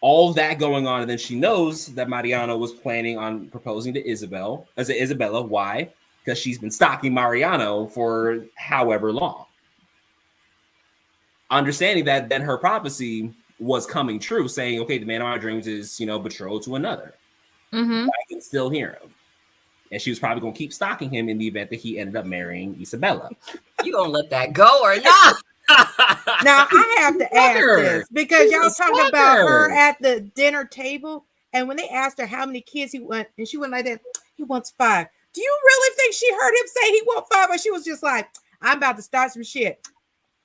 all of that going on, and then she knows that Mariano was planning on proposing to Isabella. Why? Because she's been stalking Mariano for however long. Understanding that then her prophecy was coming true, saying, okay, the man of my dreams is, betrothed to another. I can still hear him. And she was probably going to keep stalking him in the event that he ended up marrying Isabella. You gonna let that go or not? Now I have to ask this, because y'all talking about her at the dinner table, and when they asked her how many kids he want, and she went like that, he wants 5. Do you really think she heard him say he want 5, or she was just like, I'm about to start some shit?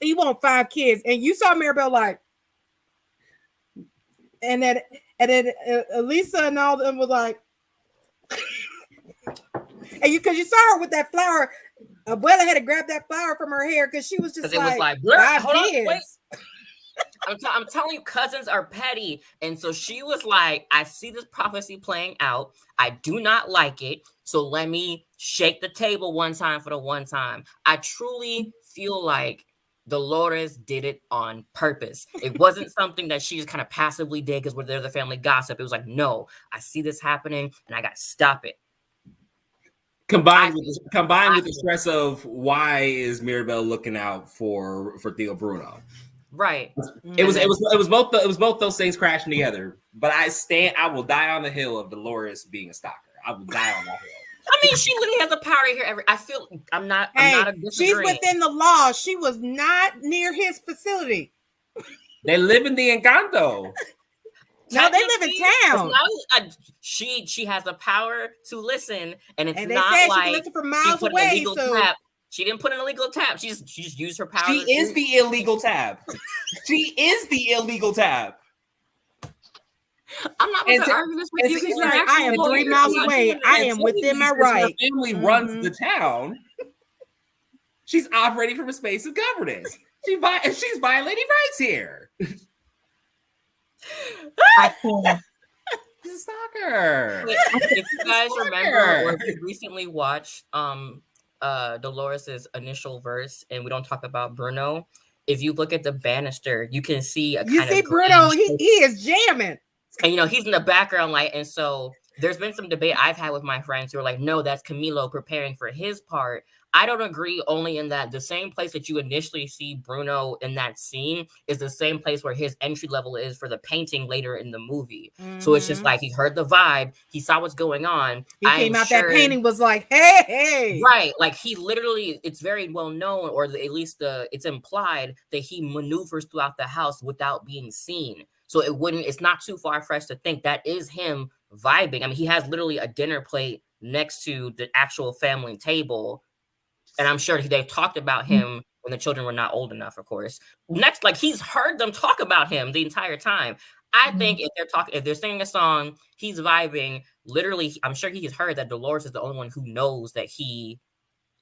He want 5 kids, and you saw Mirabel like, and then Elisa and all of them was like, and because you saw her with that flower. Abuela had to grab that flower from her hair because she was just like, hold on, wait. I'm telling you, cousins are petty. And so she was like, I see this prophecy playing out. I do not like it. So let me shake the table one time for the one time. I truly feel like Dolores did it on purpose. It wasn't something that she just kind of passively did because they're the family gossip. It was like, no, I see this happening and I got to stop it. Combined with the stress of why is Mirabel looking out for Theo Bruno? Right. It was both those things crashing together. But I will die on the hill of Dolores being a stalker. I will die on that hill. I mean, she literally has the power here. I'm not a disagreeing. She's within the law. She was not near his facility. They live in the Encanto. No, they live in town. She has the power to listen, and it's And they not said like she can listen from she miles put an away. illegal So tap. She didn't put an illegal tap. She just used her power. She is the illegal tab. She is the illegal tab. I'm not going to argue this with you. She's like, I am 3 miles away. I am within my right. Her family runs the town. She's operating from a space of governance. She's violating rights here. I can't. She's a stalker. If you guys remember, or if you recently watched Dolores's initial verse, and we don't talk about Bruno, if you look at the banister, you can see a You kind see of Bruno, he is jamming. And he's in the background, like, and so there's been some debate I've had with my friends who are like, no, that's Camilo preparing for his part. I don't agree, only in that the same place that you initially see Bruno in that scene is the same place where his entry level is for the painting later in the movie. So it's just like he heard the vibe, he saw what's going on. He came out, that painting was like, hey. Right. Like he literally, it's very well known, or at least it's implied that he maneuvers throughout the house without being seen. So it's not too far-fetched to think that is him vibing. I mean, he has literally a dinner plate next to the actual family table. And I'm sure they've talked about him when the children were not old enough, of course. Next, like he's heard them talk about him the entire time. I think if they're singing a song, he's vibing. Literally, I'm sure he has heard that Dolores is the only one who knows that he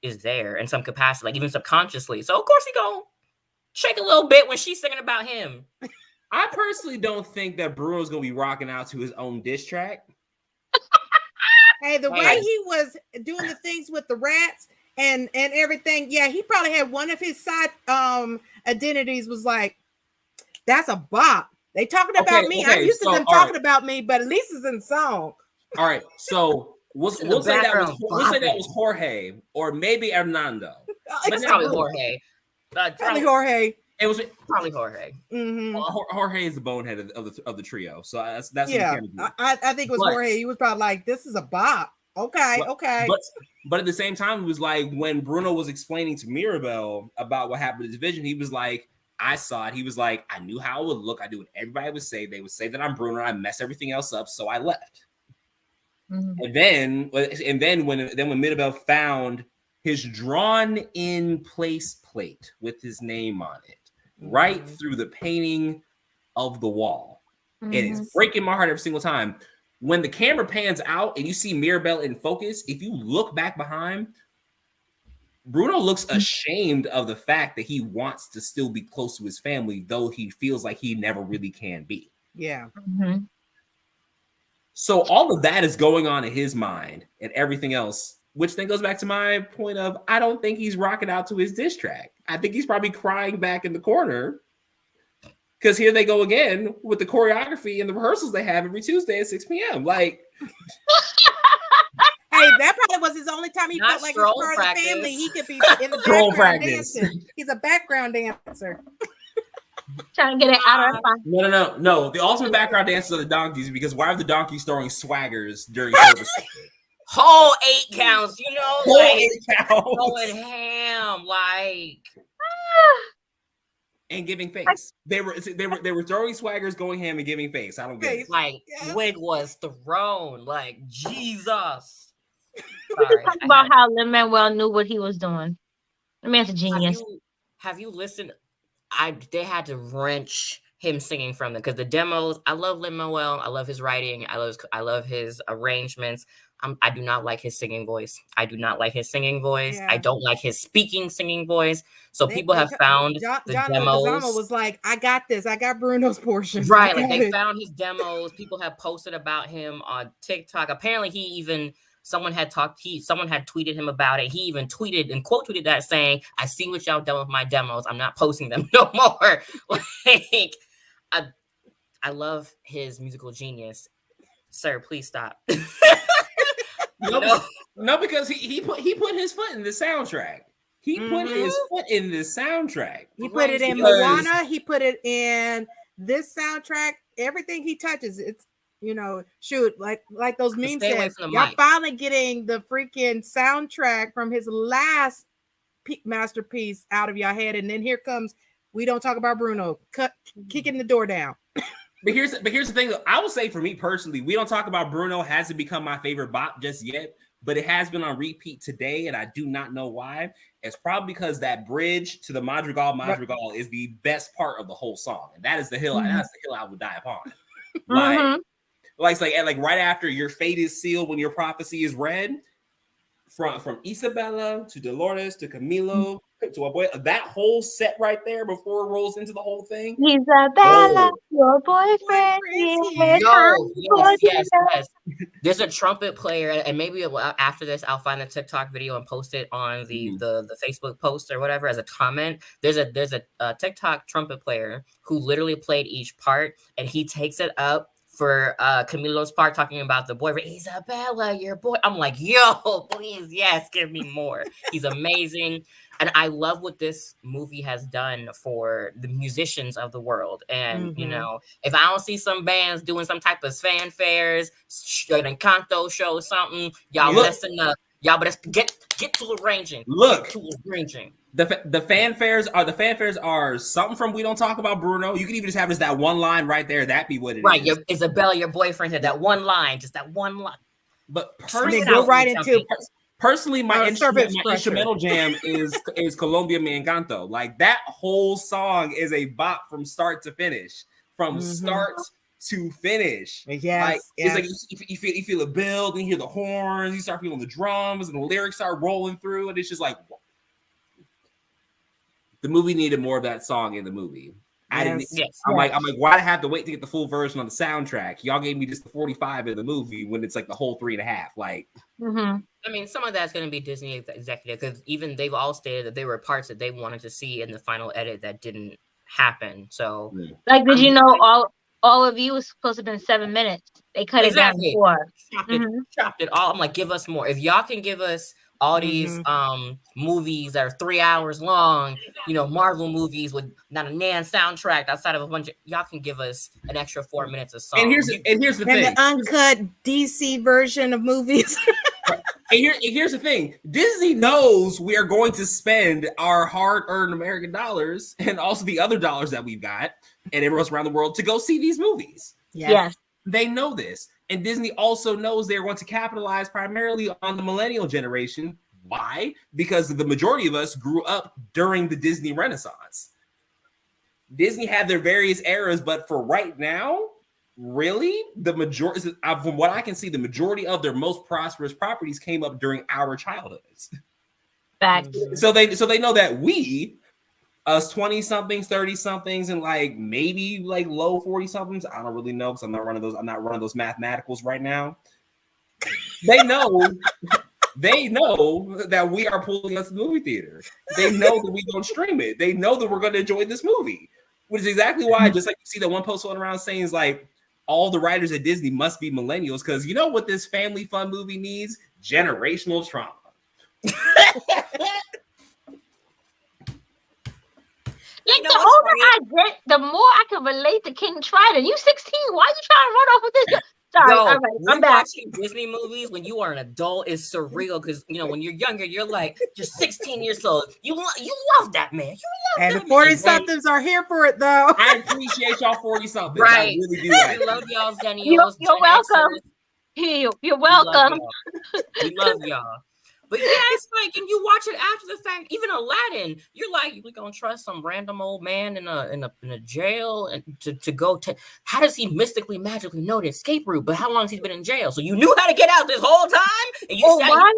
is there in some capacity, like even subconsciously. So of course he gonna shake a little bit when she's singing about him. I personally don't think that Bruno's gonna be rocking out to his own diss track. Hey, the way he was doing the things with the rats and everything, yeah, he probably had one of his side identities was like, that's a bop. They talking about me. I'm used to them talking about me, but at least it's in song. All right, so we'll say that was Jorge or maybe Hernando. It's probably Jorge. Probably Jorge. It was probably Jorge. Mm-hmm. Jorge is the bonehead of the trio, so that's yeah. I think it was Jorge. He was probably like, "This is a bop." Okay. But at the same time, it was like when Bruno was explaining to Mirabel about what happened to his vision, he was like, "I saw it." He was like, "I knew how it would look. I knew what everybody would say. They would say that I'm Bruno. I mess everything else up, so I left." Mm-hmm. And then when Mirabel found his drawn-in place plate with his name on it. Right through the painting of the wall. Mm-hmm. And it's breaking my heart every single time. When the camera pans out and you see Mirabel in focus, if you look back behind, Bruno looks ashamed of the fact that he wants to still be close to his family, though he feels like he never really can be. Yeah. Mm-hmm. So all of that is going on in his mind and everything else, which then goes back to my point of, I don't think he's rocking out to his diss track. I think he's probably crying back in the corner because here they go again with the choreography and the rehearsals they have every Tuesday at 6 p.m. Like, hey, that probably was his only time he felt like he was part of the family. He could be in the background dancing. He's a background dancer. Trying to get it out of her. No. The ultimate background dancers are the donkeys because why are the donkeys throwing swaggers during service? Whole 8 counts, Whole 8 counts. Going ham, like, and giving face. They were throwing swaggers, going ham, and giving face. I don't get it. Like, wig was thrown. Like, Jesus. Sorry. Talk about how Lin-Manuel knew what he was doing. The man's a genius. Have you listened? They had to wrench him singing from them because the demos. I love Lin-Manuel. I love his writing. I love his arrangements. I do not like his singing voice. Yeah. I don't like his speaking singing voice. So people have found the demos. Leguizamo was like, I got this. I got Bruno's portion. Right. Like they found his demos. People have posted about him on TikTok. Apparently someone had tweeted him about it. He even tweeted and quote tweeted that saying, I see what y'all done with my demos. I'm not posting them no more. Like I love his musical genius. Sir, please stop. No, because he put his foot in the soundtrack. He put his foot in the soundtrack. He put it in Moana. He put it in this soundtrack. Everything he touches, it's like those memes said. Y'all finally getting the freaking soundtrack from his last masterpiece out of your head, and then here comes. We don't talk about Bruno. Kicking the door down. But here's the thing. I will say for me personally, we don't talk about Bruno hasn't become my favorite bop just yet, but it has been on repeat today, and I do not know why. It's probably because that bridge to the Madrigal is the best part of the whole song, and that is the hill. And that's the hill I would die upon. Like right after your fate is sealed, when your prophecy is read, from Isabella to Dolores to Camilo to Abuela, that whole set right there before it rolls into the whole thing. Isabella, your boyfriend. Yes. There's a trumpet player, and maybe after this, I'll find a TikTok video and post it on the Facebook post or whatever as a comment. There's a TikTok trumpet player who literally played each part, and he takes it up for Camilo's part, talking about the boyfriend, Isabella, your boy. I'm like, yo, please, yes, give me more. He's amazing. And I love what this movie has done for the musicians of the world. And, you know, if I don't see some bands doing some type of fanfares, an Encanto show, something, y'all listen up. Y'all better get to arranging. The fanfares are something from We Don't Talk About Bruno. You can even just have just that one line right there. That'd be what it is. Right, Isabella, your boyfriend had that one line, just that one line. But personally, my instrumental jam is Colombia Me Encanto. Like that whole song is a bop from start to finish. From start to finish. It's like you feel it build, and you hear the horns, you start feeling the drums, and the lyrics start rolling through, and it's just like the movie needed more of that song in the movie. I'm like, why'd I have to wait to get the full version on the soundtrack? Y'all gave me just the 45 in the movie when it's like the whole 3.5. Like, I mean, some of that's going to be Disney executive, because even they've all stated that there were parts that they wanted to see in the final edit that didn't happen. So, like, did you know all of you was supposed to have been 7 minutes? They cut it down to 4. Chopped it all. I'm like, give us more. If y'all can give us all these movies that are 3 hours long, you know, Marvel movies with not a nan soundtrack outside of a bunch of, y'all can give us an extra 4 minutes of song. And here's the thing. And the uncut DC version of movies. And here's the thing. Disney knows we are going to spend our hard-earned American dollars and also the other dollars that we've got and everyone else around the world to go see these movies. Yes. They know this. And Disney also knows they're going to capitalize primarily on the millennial generation. Why? Because the majority of us grew up during the Disney Renaissance. Disney had their various eras, but for right now, really, the majority, from what I can see, the majority of their most prosperous properties came up during our childhoods. Facts. So they know that we, us 20-somethings, 30-somethings, and like maybe like low 40-somethings. I don't really know because I'm not running those mathematicals right now. They know that we are pulling us to the movie theater. They know that we don't stream it. They know that we're going to enjoy this movie, which is exactly why, just like you see that one post going around saying is like all the writers at Disney must be millennials, because you know what this family fun movie needs? Generational trauma. Like, the older I get, the more I can relate to King Triton. You 16, why are you trying to run off with this? Sorry, all right, I'm back. Watching Disney movies when you are an adult is surreal, because you know when you're younger, you're like you're 16 years old. You love that man. And the 40-somethings are here for it, though. I appreciate y'all 40-somethings. Right. I really do. That. We love y'all, Zennials. You're welcome. You're welcome. We love y'all. But yeah, it's like, and you watch it after the fact. Even Aladdin, you're like, you're gonna trust some random old man in a jail and to go to. How does he mystically, magically know the escape route? But how long has he been in jail? So you knew how to get out this whole time. And why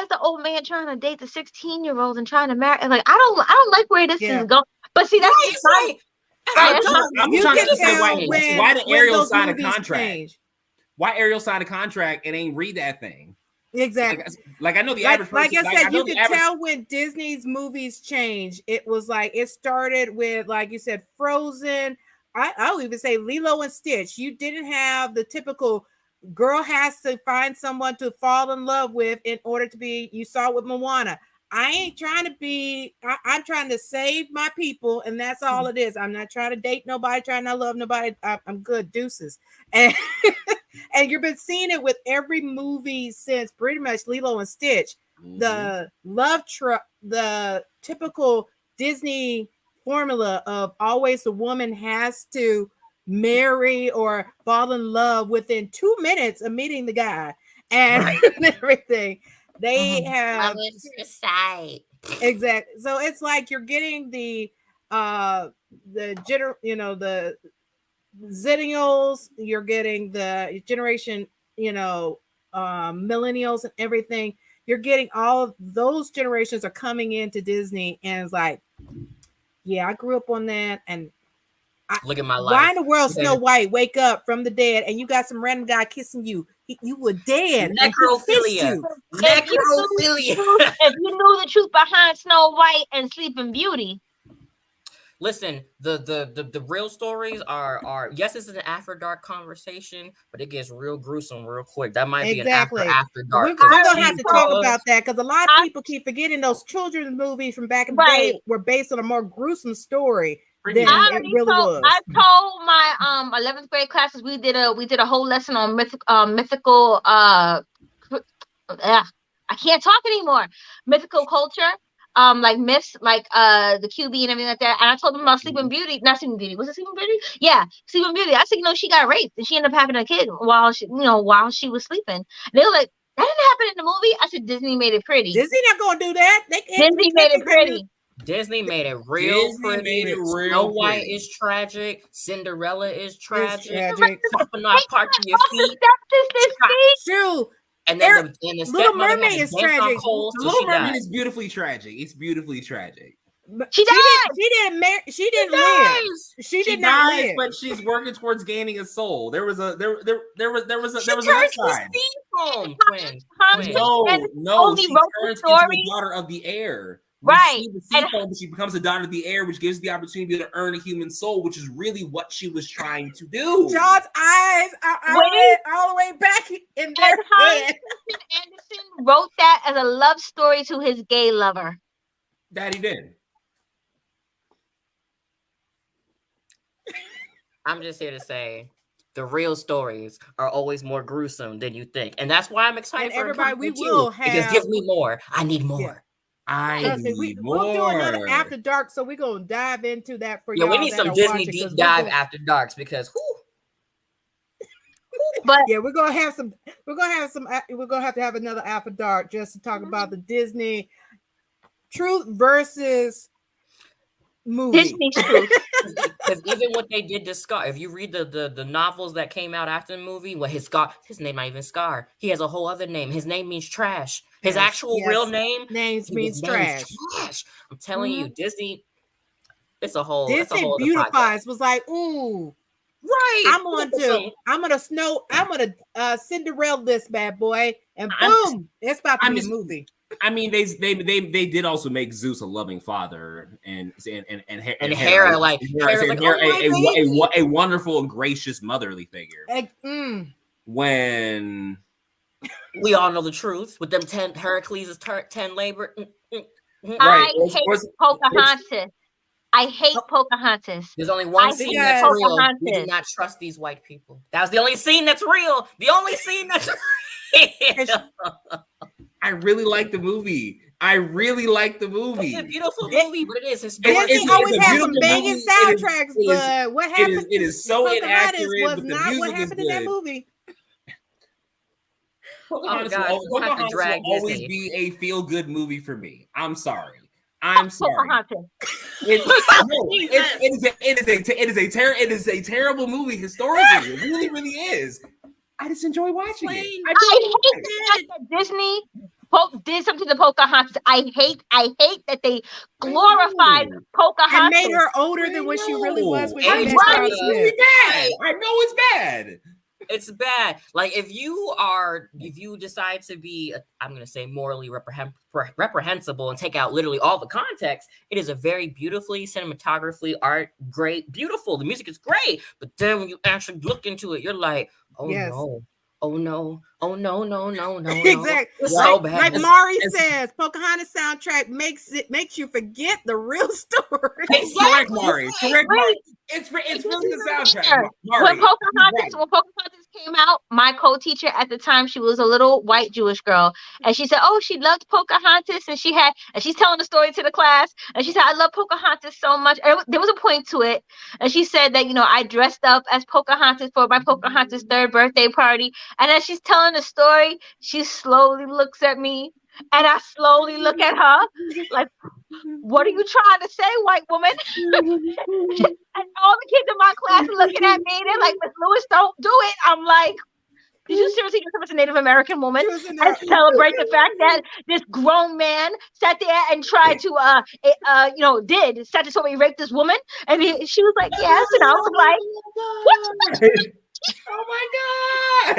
is the old man trying to date the 16-year-old and trying to marry? Like, I don't like where this is going. But see, that's right. I'm trying to say why did Ariel sign a contract? Why Ariel sign a contract and ain't read that thing? Exactly. Like I know the average person. Like I said, you can tell when Disney's movies change. It was like it started with, like you said, Frozen. I'll even say Lilo and Stitch. You didn't have the typical girl has to find someone to fall in love with in order to be. You saw it with Moana. I ain't trying to be. I'm trying to save my people, and that's all it is. I'm not trying to date nobody. Trying to love nobody. I'm good. Deuces. And and you've been seeing it with every movie since pretty much Lilo and Stitch. The the typical Disney formula of always the woman has to marry or fall in love within 2 minutes of meeting the guy and everything. They have side. exactly. So it's like you're getting the Zennials, you're getting the generation, millennials and everything. You're getting all of those generations are coming into Disney, and it's like, yeah, I grew up on that, and look at my life. Why in the world, Snow White, wake up from the dead, and you got some random guy kissing you? You were dead. Necrophilia. Necrophilia. If you knew the truth behind Snow White and Sleeping Beauty. Listen, the real stories are yes, it's an After Dark conversation, but it gets real gruesome real quick. That might be an After Dark. We're gonna have to talk about that because a lot of people keep forgetting those children's movies from back in the day were based on a more gruesome story than it really was. I told my 11th grade classes we did a whole lesson on mythical I can't talk anymore. Mythical culture. Like myths, like the QB and everything like that. And I told them about Sleeping Beauty, not Sleeping Beauty. Was it Sleeping Beauty? Yeah, Sleeping Beauty. I said, she got raped and she ended up having a kid while she was sleeping. And they were like, that didn't happen in the movie. I said, Disney made it pretty. Disney not gonna do that. Disney made it pretty. Disney made it real pretty. Snow White is tragic. Cinderella is tragic. Popping off parts of your feet. True. And then the Little Mermaid is tragic. Little Mermaid is beautifully tragic. It's beautifully tragic. She didn't live. She did not live. But she's working towards gaining a soul. There was an upside. No, she turns into the daughter of the air. Right. She becomes a daughter of the air, which gives the opportunity to earn a human soul, which is really what she was trying to do. John's eyes are all the way back in their head. Anderson wrote that as a love story to his gay lover. That he did. I'm just here to say the real stories are always more gruesome than you think. And that's why I'm excited for everybody. We will have, because give me more. I need more. Yeah. We'll do another After Dark, so we're gonna dive into that for y'all. We need some Disney deep dive After Darks because but we're gonna have to have another After Dark just to talk about the Disney truth versus movie. Disney truth. Because even what they did to Scar, if you read the novels that came out after the movie, his name not even Scar. He has a whole other name. His name means trash. His actual real name means trash. I'm telling you, Disney. It's a whole. Disney beautifies was like, ooh, right. I'm gonna Cinderella this bad boy, and boom, it's about to be a movie. I mean, they did also make Zeus a loving father and Hera a wonderful and gracious motherly figure. When we all know the truth with them 10 Heracles' 10 labor. I hate Pocahontas. I hate Pocahontas. There's only one scene that's real. We do not trust these white people. That was the only scene that's real. The only scene that's real. I really like the movie. It's a beautiful movie, but it is historic. Disney always has some banging soundtracks, but what happened? It is so inaccurate. Was not what happened in that movie. Pocahontas will always be a feel-good movie for me. I'm sorry. It is a terrible movie historically. It really, really is. I just enjoy watching it. I hate that Disney did something to Pocahontas. I hate that they glorified Pocahontas and made her older than what she really was. I know it's bad. It's bad. Like if you decide to be, I'm going to say morally reprehensible and take out literally all the context, it is a very beautifully cinematographically art, great, beautiful. The music is great, but then when you actually look into it, you're like, no. Exactly. It's so bad. Like Mari says, Pocahontas soundtrack makes you forget the real story. Correct, Mari. It's really the soundtrack. When Mari, Pocahontas came out, my co-teacher at the time, she was a little white Jewish girl, and she said, "Oh, she loved Pocahontas," and she's telling the story to the class, and she said, "I love Pocahontas so much." And there was a point to it, and she said that I dressed up as Pocahontas for my Pocahontas' 3rd birthday party, and as she's telling the story, she slowly looks at me, and I slowly look at her, like, "What are you trying to say, white woman?" And all the kids in my class are looking at me. They're like, "Miss Lewis, don't do it." I'm like, "Did you seriously do as a Native American woman and celebrate the fact that this grown man sat there and tried to statutorily rape this woman?" And she was like, "Yes," and I was like, "What?" Oh my god!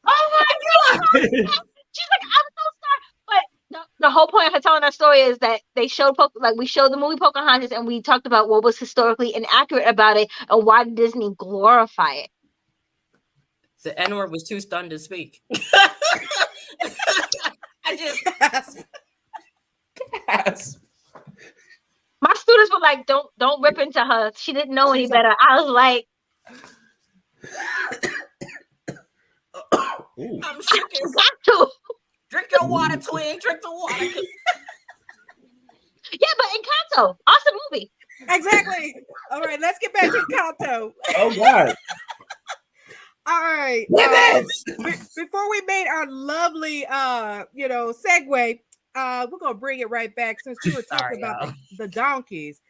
Oh my god! She's like, "I'm so sorry," but the whole point of her telling that story is that we showed the movie Pocahontas, and we talked about what was historically inaccurate about it and why Disney glorify it. The N-word was too stunned to speak. I just Yes. My students were like, "Don't rip into her. She didn't know any better." I was like, I'm shook. "You got to." Drink your water, twin. Drink the water. Yeah, but Encanto, awesome movie. Exactly. All right, let's get back to Encanto. Oh god. All right. Before we made our lovely segue, we're gonna bring it right back since we were talking about the donkeys.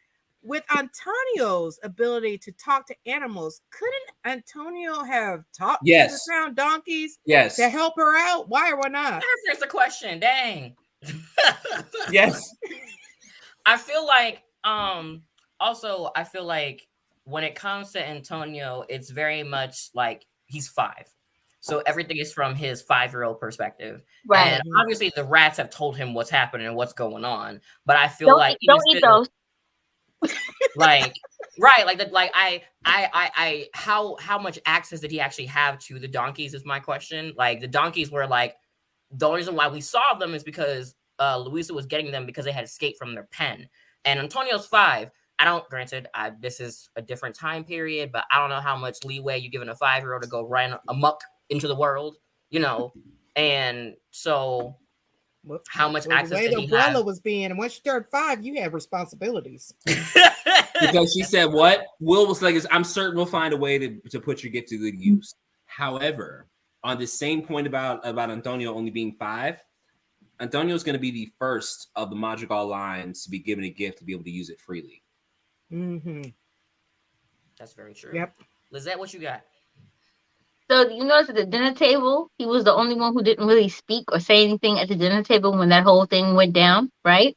With Antonio's ability to talk to animals, couldn't Antonio have talked to the town donkeys to help her out? Why or why not? Here's the question. Dang. Yes. I feel like I feel like when it comes to Antonio, it's very much like he's 5. So everything is from his 5-year-old perspective. Right. And obviously the rats have told him what's happening and what's going on. But I feel don't eat those. Like how much access did he actually have to the donkeys is my question. Like the donkeys were like, the only reason why we saw them is because Luisa was getting them because they had escaped from their pen. And Antonio's 5. This is a different time period, but I don't know how much leeway you're giving a 5-year-old to go run amok into the world, and so how much access did he have? The umbrella was being, and once you turned 5, you have responsibilities. Because she said, "What?" Will was like, "I'm certain we'll find a way to put your gift to good use." However, on the same point about Antonio only being 5, Antonio is going to be the first of the Madrigal lines to be given a gift to be able to use it freely. Mm-hmm. That's very true. Yep. Lizette, what you got? So you notice at the dinner table, he was the only one who didn't really speak or say anything at the dinner table when that whole thing went down, right?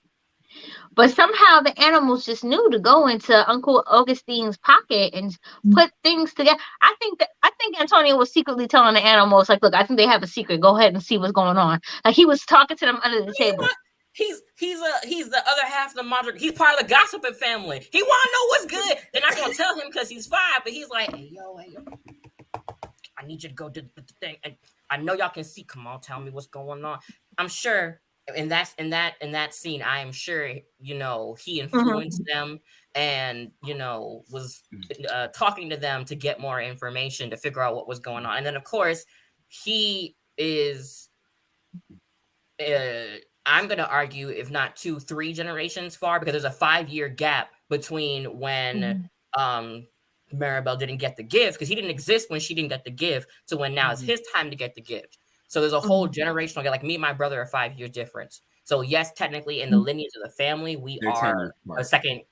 But somehow the animals just knew to go into Uncle Augustine's pocket and put things together. I think Antonio was secretly telling the animals, like, "Look, I think they have a secret. Go ahead and see what's going on." Like he was talking to them under the table. He's the other half of the Madrigal. He's part of the gossiping family. He want to know what's good. They're not gonna tell him because he's 5, but he's like, hey yo, I need you to go do the thing. And I know y'all can see. Come on, tell me what's going on. I'm sure in that scene, I am sure he influenced them and was talking to them to get more information to figure out what was going on. And then of course he is. I'm going to argue, if not 2-3 generations far, because there's a 5-year gap between when Mirabel didn't get the gift, because he didn't exist when she didn't get the gift, to when now it's his time to get the gift. So there's a whole generational gap. Like me and my brother are 5 years difference. So yes, technically in the lineage of the family, they're are a second.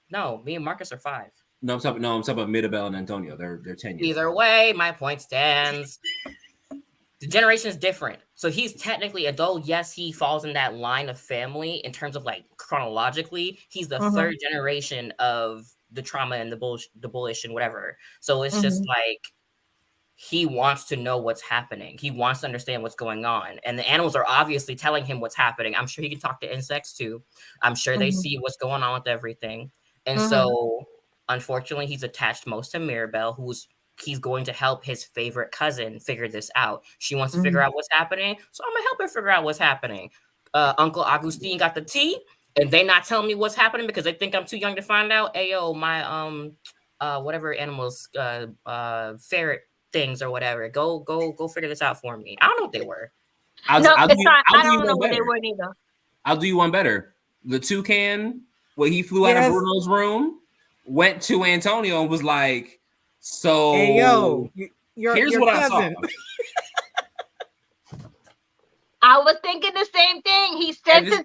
No, me and Marcus are 5. No, I'm talking about Mirabel and Antonio. They're 10 years. Either way, my point stands. The generation is different. So he's technically, although yes, he falls in that line of family in terms of like chronologically, he's the 3rd generation of the trauma and the bullish and whatever. So it's just like he wants to know what's happening. He wants to understand what's going on. And the animals are obviously telling him what's happening. I'm sure he can talk to insects too. I'm sure they see what's going on with everything. And so unfortunately, he's attached most to Mirabel, he's going to help his favorite cousin figure this out. She wants to figure out what's happening, so I'm gonna help her figure out what's happening. Uncle Augustine got the tea, and they not telling me what's happening because they think I'm too young to find out. Ayo, my whatever animals, ferret things or whatever. Go figure this out for me. I don't know what they were. I don't know what they were either. I'll do you one better. The toucan, when he flew out of Bruno's room, went to Antonio and was like, "So, hey, yo, here's your what cousin. I saw." I was thinking the same thing. He sent the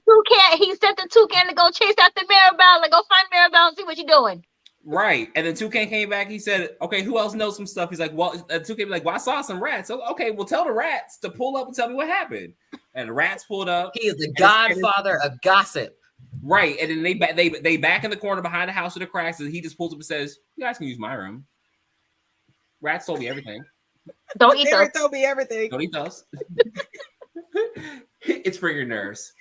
toucan to go chase after Mirabel, like go find Mirabel and see what you're doing. Right. And the toucan came back. He said, "Okay, who else knows some stuff?" He's like, "Well," toucan be like, "Well, I saw some rats." So, okay, well, tell the rats to pull up and tell me what happened. And the rats pulled up. He is the godfather of gossip. Right. And then they back in the corner behind the house with the cracks, and he just pulls up and says, "You guys can use my room." Rats told me everything. Don't eat those. Told me everything. Don't eat those. It's for your nerves.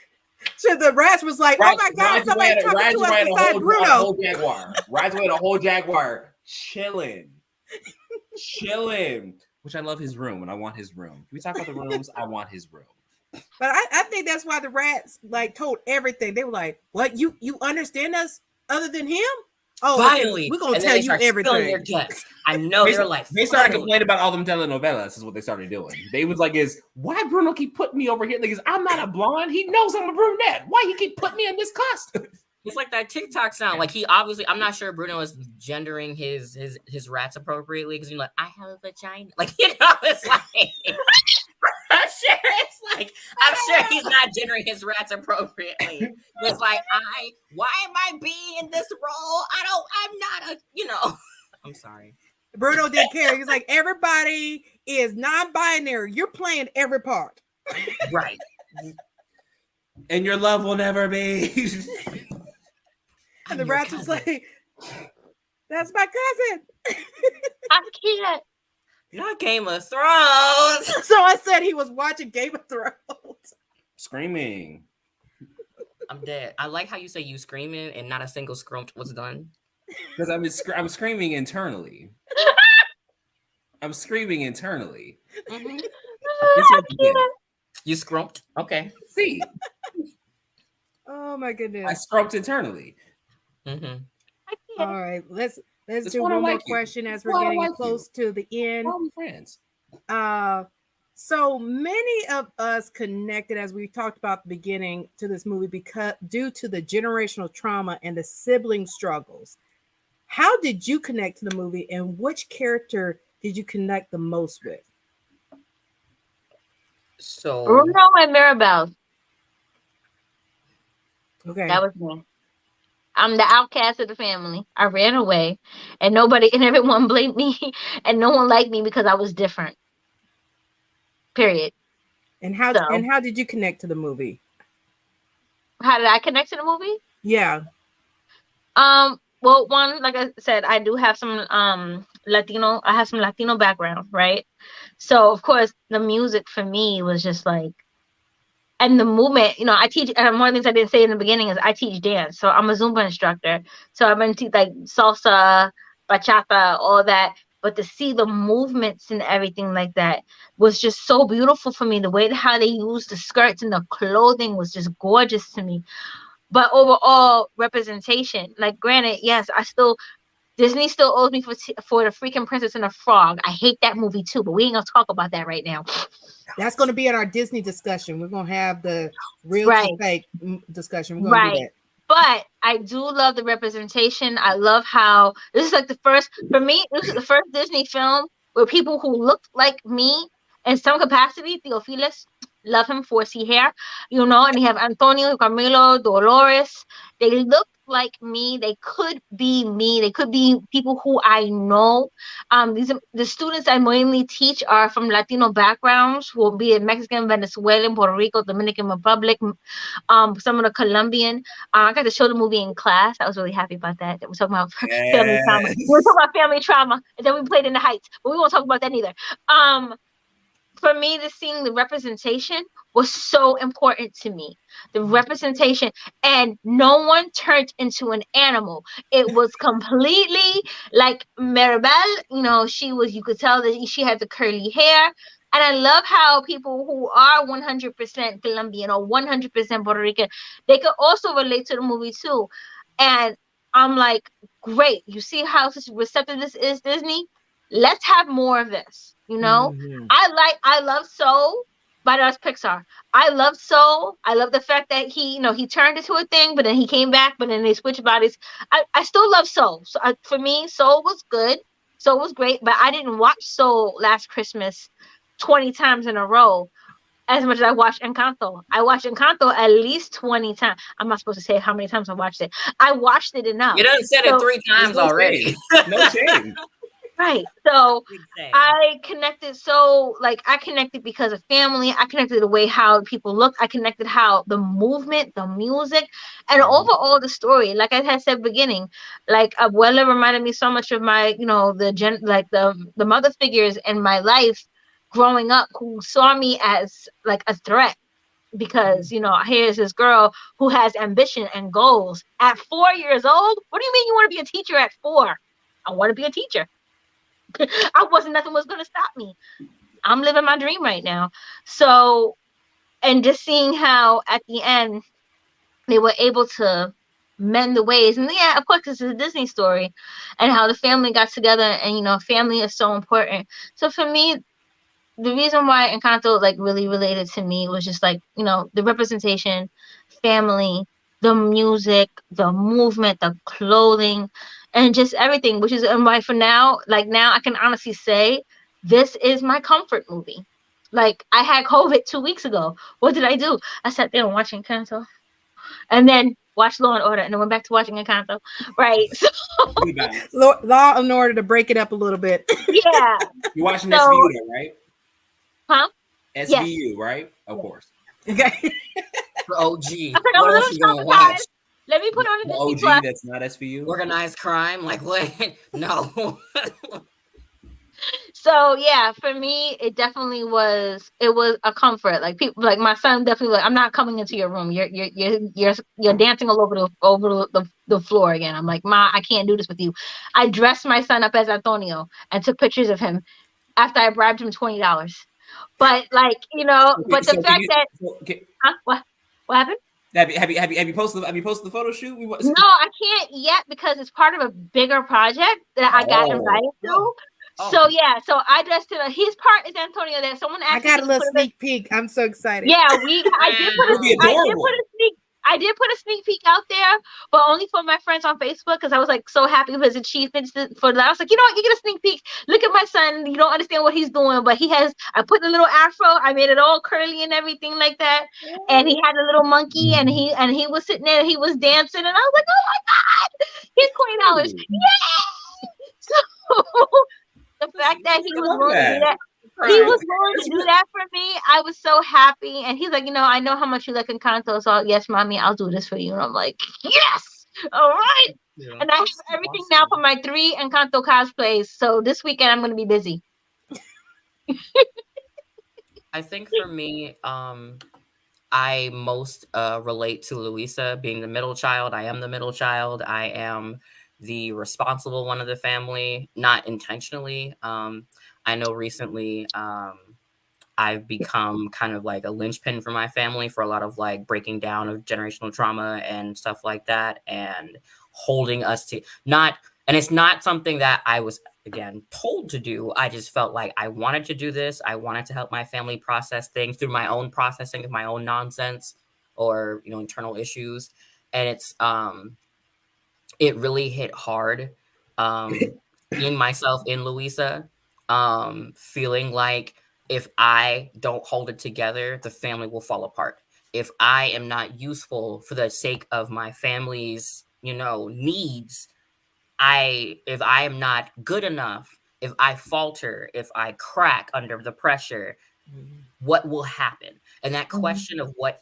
So the rats was like, "Oh my God, somebody's talking to us beside Bruno." Rats had a whole jaguar chilling. Which I love his room, and I want his room. Can we talk about the rooms? I want his room. But I think that's why the rats like told everything. They were like, "What? You understand us other than him?" Oh, finally, we're gonna tell you everything. Their guts. I know they're like they started complaining about all them telenovelas. Is what they started doing. They was like, "Is why Bruno keep putting me over here? Like, I'm not a blonde. He knows I'm a brunette. Why he keep putting me in this costume?" It's like that TikTok sound. Like he obviously, I'm not sure Bruno is gendering his rats appropriately because you're like, I have a vagina. Like, you know, it's like I'm sure he's not gendering his rats appropriately. It's like why am I being in this role? I'm not I'm sorry. Bruno didn't care. He's like, everybody is non-binary. You're playing every part. Right. And your love will never be. And the rats was like, that's my cousin. I can't. Not Game of Thrones. So I said he was watching Game of Thrones. Screaming. I'm dead. I like how you say you screaming and not a single scrump was done. Because I'm screaming internally. I'm screaming internally. Mm-hmm. You scrumped? Okay. See. Oh my goodness. I scrumped internally. Mm-hmm. All right, let's do one more question as we're getting close to the end. All friends. So many of us connected, as we talked about at the beginning, to this movie because due to the generational trauma and the sibling struggles. How did you connect to the movie, and which character did you connect the most with? So Bruno and Mirabel. Okay, that was me. I'm the outcast of the family. I ran away, and everyone blamed me, and no one liked me because I was different. Period. And how did you connect to the movie? How did I connect to the movie? Yeah. Well, one, like I said, I do have some Latino. I have some Latino background, right? So of course, the music for me was just like. And the movement, I teach, and one of the things I didn't say in the beginning is I teach dance. So I'm a Zumba instructor. So I've been like salsa, bachata, all that. But to see the movements and everything like that was just so beautiful for me. The way how they used the skirts and the clothing was just gorgeous to me. But overall representation, like granted, yes, Disney still owes me for the freaking Princess and the Frog. I hate that movie too, but we ain't gonna talk about that right now. That's going to be in our Disney discussion. We're going to have the real to fake discussion. We're going to do that. But I do love the representation. I love how this is like the first Disney film where people who looked like me in some capacity, Theophilus, love him, 4C hair, and you have Antonio, Camilo, Dolores. They look like me. They could be me. They could be people who I know. The students I mainly teach are from Latino backgrounds, who will be Mexican, Venezuelan, Puerto Rico, Dominican Republic, some of the Colombian. I got to show the movie in class. I was really happy about that. We're talking about family trauma. We're talking about family trauma, and then we played in the Heights, but we won't talk about that neither. For me, seeing the representation was so important to me. The representation, and no one turned into an animal. It was completely like Mirabel. You could tell that she had the curly hair. And I love how people who are 100% Colombian or 100% Puerto Rican, they could also relate to the movie too. And I'm like, great. You see how receptive this is, Disney? Let's have more of this. You know, Mhm. I love Soul, but that's Pixar. I love Soul. I love the fact that he, he turned into a thing, but then he came back, but then they switched bodies. I still love Soul. So for me, Soul was good. Soul was great, but I didn't watch Soul last Christmas 20 times in a row as much as I watched Encanto. I watched Encanto at least 20 times. I'm not supposed to say how many times I watched it. I watched it enough. You done said it 3 times already. No shame. Right. So I connected I connected because of family. I connected the way how people look. I connected how the movement, the music, and overall the story. Like I had said beginning, like Abuela reminded me so much of my, the mother figures in my life growing up who saw me as like a threat. Because here's this girl who has ambition and goals at 4 years old. What do you mean you want to be a teacher at 4? I want to be a teacher. Nothing was going to stop me. I'm living my dream right now. So, and just seeing how at the end they were able to mend the ways. And yeah, of course, this is a Disney story, and how the family got together, and family is so important. So for me, the reason why Encanto like really related to me was just like, the representation, family, the music, the movement, the clothing, and just everything, which is and why for now, like now I can honestly say this is my comfort movie. Like I had COVID 2 weeks ago. What did I do? I sat there and watching Encanto and then watched Law and Order and then went back to watching Encanto. Right. So Law and Order to break it up a little bit. Yeah. You're watching SVU though, right? Huh? SVU, Yes. right? Of course. Okay. OG. What else you gonna watch? Let me put on the OG Plus. that's not SVU. Organized crime? Like what? No. So yeah, for me, it definitely was. It was a comfort. Like people, like my son, definitely like, I'm not coming into your room. You're dancing all over the floor again. I'm like, Ma, I can't do this with you. I dressed my son up as Antonio and took pictures of him after I bribed him $20. But like but the fact that what happened? Have you posted the photo shoot? No, I can't yet because it's part of a bigger project that I got invited to. So yeah, so I just his part is Antonio. There, someone asked. I got a little sneak peek. I'm so excited. Yeah, I did put a sneak peek out there, but only for my friends on Facebook because I was like so happy with his achievements for that. I was like, you know what, you get a sneak peek. Look at my son. You don't understand what he's doing, but I put a little afro. I made it all curly and everything like that. And he had a little monkey, and he was sitting there. He was dancing, and I was like, oh my God, here's $20. Yay! So the fact that he was willing to do that. He was willing to do that for me. I was so happy. And he's like, I know how much you like Encanto. So yes, mommy, I'll do this for you. And I'm like, yes. All right. Yeah, and I have everything now for my 3 Encanto cosplays. So this weekend I'm going to be busy. I think for me, I most relate to Luisa being the middle child. I am the middle child. I am the responsible one of the family, not intentionally. I know recently I've become kind of like a linchpin for my family for a lot of like breaking down of generational trauma and stuff like that, and holding us to and it's not something that I was, again, told to do. I just felt like I wanted to do this. I wanted to help my family process things through my own processing of my own nonsense or, internal issues. And it's, it really hit hard seeing myself in Luisa, feeling like if I don't hold it together, the family will fall apart. If I am not useful for the sake of my family's, needs, if I am not good enough, if I falter, if I crack under the pressure, what will happen? And that question of what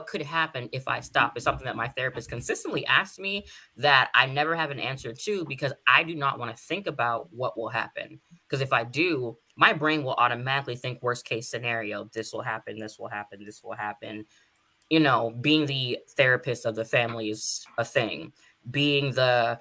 could happen if I stop is something that my therapist consistently asks me that I never have an answer to, because I do not want to think about what will happen. Because if I do, my brain will automatically think worst case scenario, this will happen, this will happen, this will happen. Being the therapist of the family is a thing. Being the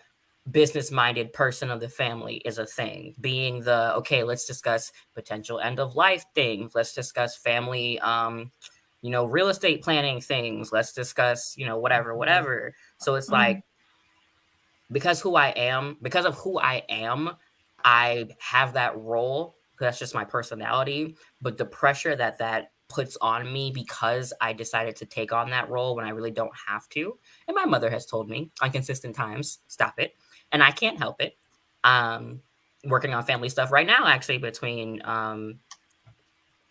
business-minded person of the family is a thing. Being the, okay, let's discuss potential end-of-life things. Let's discuss family, real estate planning things. Let's discuss, whatever. So it's like, because of who I am, I have that role. That's just my personality. But the pressure that puts on me because I decided to take on that role when I really don't have to. And my mother has told me on consistent times, stop it. And I can't help it. Working on family stuff right now, actually, between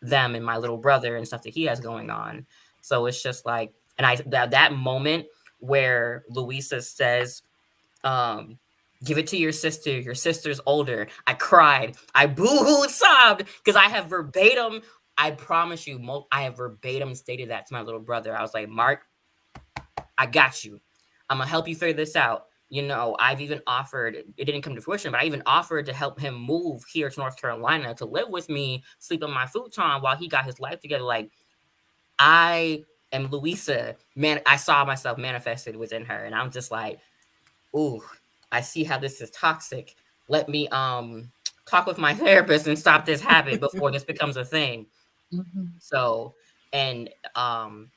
them and my little brother and stuff that he has going on. So it's just like, and that moment where Louisa says, give it to your sister. Your sister's older. I cried. I boo-hooed, sobbed, because I have verbatim, I promise you, I have verbatim stated that to my little brother. I was like, Mark, I got you. I'm going to help you figure this out. I've even offered, it didn't come to fruition, but I even offered to help him move here to North Carolina to live with me, sleep on my futon while he got his life together. Like, I am Louisa. Man, I saw myself manifested within her. And I'm just like, ooh, I see how this is toxic. Let me talk with my therapist and stop this habit before this becomes a thing. So, and I'm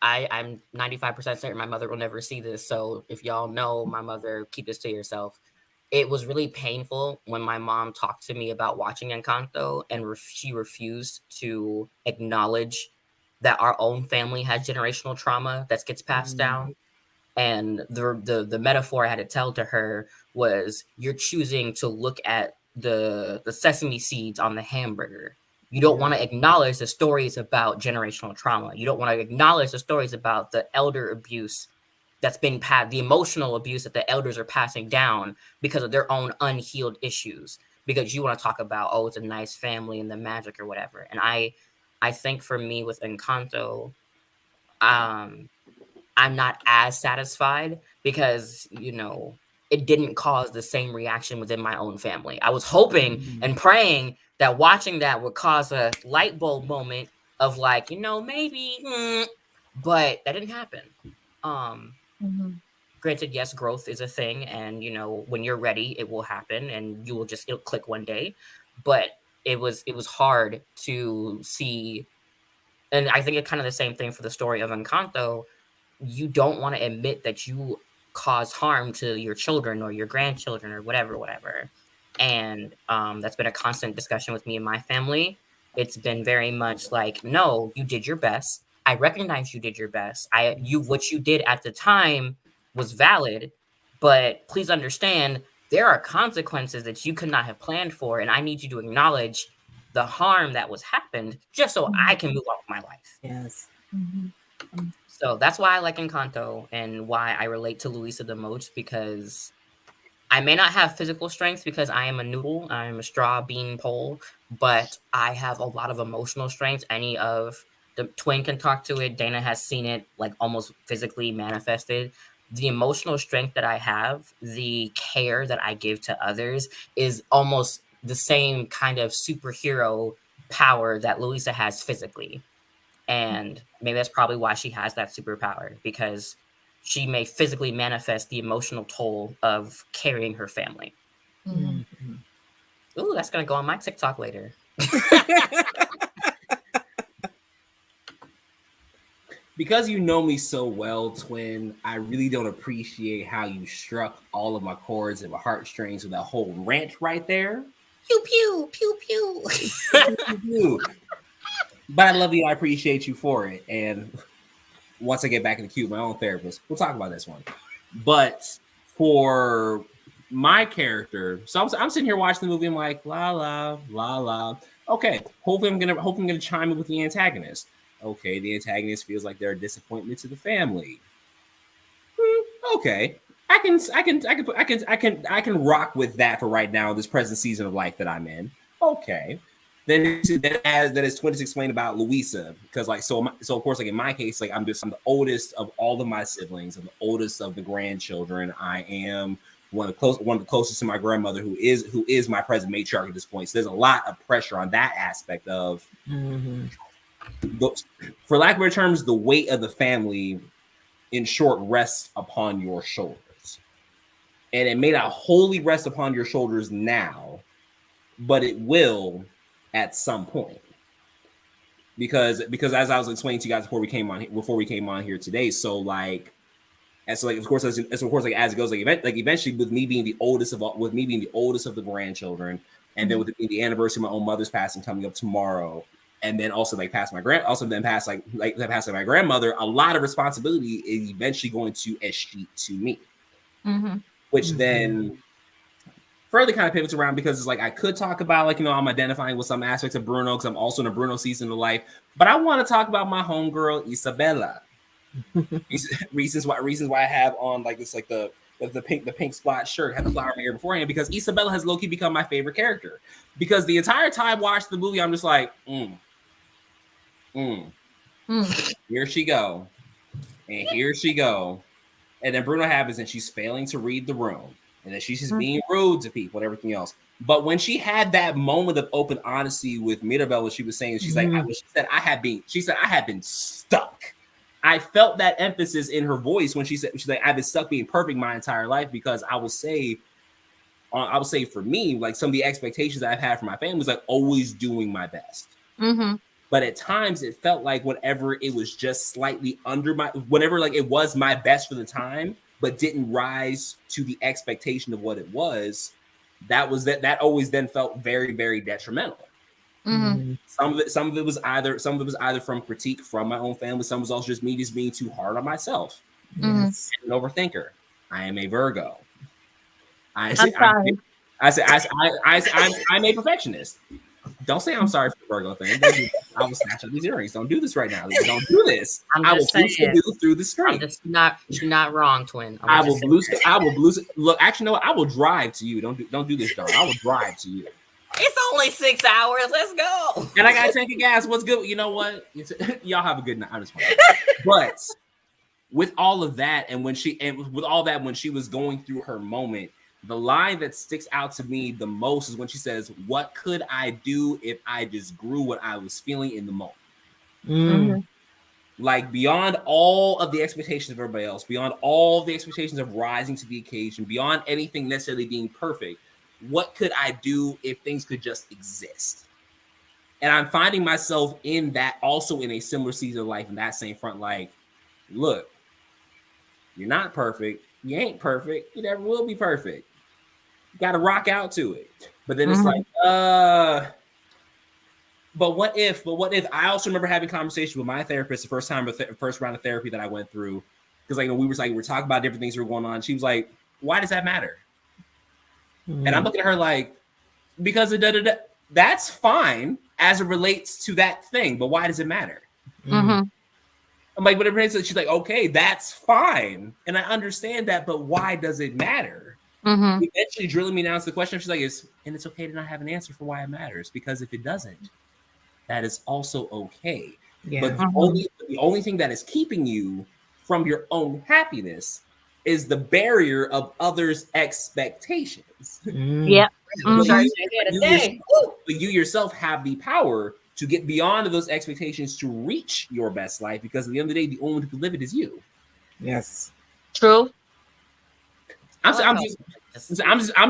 95% certain my mother will never see this. So if y'all know my mother, keep this to yourself. It was really painful when my mom talked to me about watching Encanto, and she refused to acknowledge that our own family has generational trauma that gets passed down. And the metaphor I had to tell to her was, you're choosing to look at the sesame seeds on the hamburger. You don't want to acknowledge the stories about generational trauma. You don't want to acknowledge the stories about the elder abuse that's been passed, the emotional abuse that the elders are passing down because of their own unhealed issues. Because you want to talk about, oh, it's a nice family and the magic or whatever. And I think for me with Encanto, I'm not as satisfied because, it didn't cause the same reaction within my own family. I was hoping and praying that watching that would cause a light bulb moment of like, maybe, but that didn't happen. Granted, yes, growth is a thing, and when you're ready, it will happen, and it'll click one day. But it was hard to see, and I think it's kind of the same thing for the story of Encanto. You don't want to admit that you cause harm to your children or your grandchildren or whatever. And that's been a constant discussion with me and my family. It's been very much like, no, you did your best. I recognize you did your best. What you did at the time was valid, but please understand there are consequences that you could not have planned for, and I need you to acknowledge the harm that was happened just so I can move on with my life. Yes. So that's why I like Encanto and why I relate to Luisa the most, because I may not have physical strength because I am a noodle, I'm a straw bean pole, but I have a lot of emotional strength. Any of the twin can talk to it. Dana has seen it like almost physically manifested. The emotional strength that I have, the care that I give to others is almost the same kind of superhero power that Luisa has physically. And maybe that's probably why she has that superpower, because she may physically manifest the emotional toll of carrying her family. Ooh, that's going to go on my TikTok later. Because you know me so well, twin, I really don't appreciate how you struck all of my chords and my heartstrings with that whole rant right there. Pew, pew, pew, pew. Pew. But I love you. I appreciate you for it. And once I get back in the queue with my own therapist, we'll talk about this one. But for my character, so I'm sitting here watching the movie. I'm like, la la la la. Okay, hopefully I'm gonna chime in with the antagonist. Okay, the antagonist feels like they're a disappointment to the family. Okay, I can rock with that for right now. This present season of life that I'm in. Okay. Then as Twin just explained about Louisa, because so of course, like in my case, like I'm the oldest of all of my siblings. I'm the oldest of the grandchildren. I am one of the closest to my grandmother, who is my present matriarch at this point. So there's a lot of pressure on that aspect of, for lack of better terms, the weight of the family, in short, rests upon your shoulders. and it may not wholly rest upon your shoulders now, but it will at some point. Because as I was explaining to you guys before we came on here today, so like, and so like of course as it goes, eventually with me being the oldest of the grandchildren, and then with the anniversary of my own mother's passing coming up tomorrow, and then also like past my grandmother, a lot of responsibility is eventually going to escheat to me, which then further kind of pivots around, because it's like I could talk about like, I'm identifying with some aspects of Bruno because I'm also in a Bruno season of life, but I want to talk about my homegirl Isabella. reasons why I have on like this, like the pink spot shirt, had the flower in my ear beforehand, because Isabella has low-key become my favorite character, because the entire time watching the movie I'm just like here she go, and here she go, and then Bruno happens and she's failing to read the room, and then she's just being rude to people and everything else. But when she had that moment of open honesty with Mirabel, what she was saying, she's like, she said I had been stuck. I felt that emphasis in her voice when she's like, I've been stuck being perfect my entire life, because I will say for me, like some of the expectations I've had for my family was like always doing my best. But at times it felt like whenever it was just slightly under whenever like it was my best for the time, but didn't rise to the expectation of what it was, that always then felt very, very detrimental. Some of it was either from critique from my own family. Some was also just me just being too hard on myself. Yes. An overthinker. I am a Virgo. I'm a perfectionist. Don't say I'm sorry for the Virgo thing. I will snatch up these earrings. Don't do this right now. Don't do this. I will blue through the screen. You're not wrong, twin. I will blue. Look, actually, no. I will drive to you. Don't do this, John. I will drive to you. It's only 6 hours. Let's go. And I gotta tank of gas. What's good? You know what? Y'all have a good night. I'm just playing. But with all of that, and when she was going through her moment, the line that sticks out to me the most is when she says, "What could I do if I just grew what I was feeling in the moment?" Like beyond all of the expectations of everybody else, beyond all the expectations of rising to the occasion, beyond anything necessarily being perfect. What could I do if things could just exist? And I'm finding myself in that also in a similar season of life in that same front. Like, look, you're not perfect. You ain't perfect. You never will be perfect. You got to rock out to it. But then it's like, but what if? I also remember having conversations with my therapist the first round of therapy that I went through, because like we were talking about different things that were going on. She was like, "Why does that matter?" And I'm looking at her like, because that's fine as it relates to that thing, but why does it matter? I'm like, but it relates to, she's like, okay, that's fine, and I understand that, but why does it matter? Eventually drilling me down to the question, she's like, and it's okay to not have an answer for why it matters, because if it doesn't, that is also okay. Yeah. But the only thing that is keeping you from your own happiness is the barrier of others' expectations. Yeah. But you yourself have the power to get beyond those expectations to reach your best life, because at the end of the day, the only one who can live it is you. Yes. True. I'm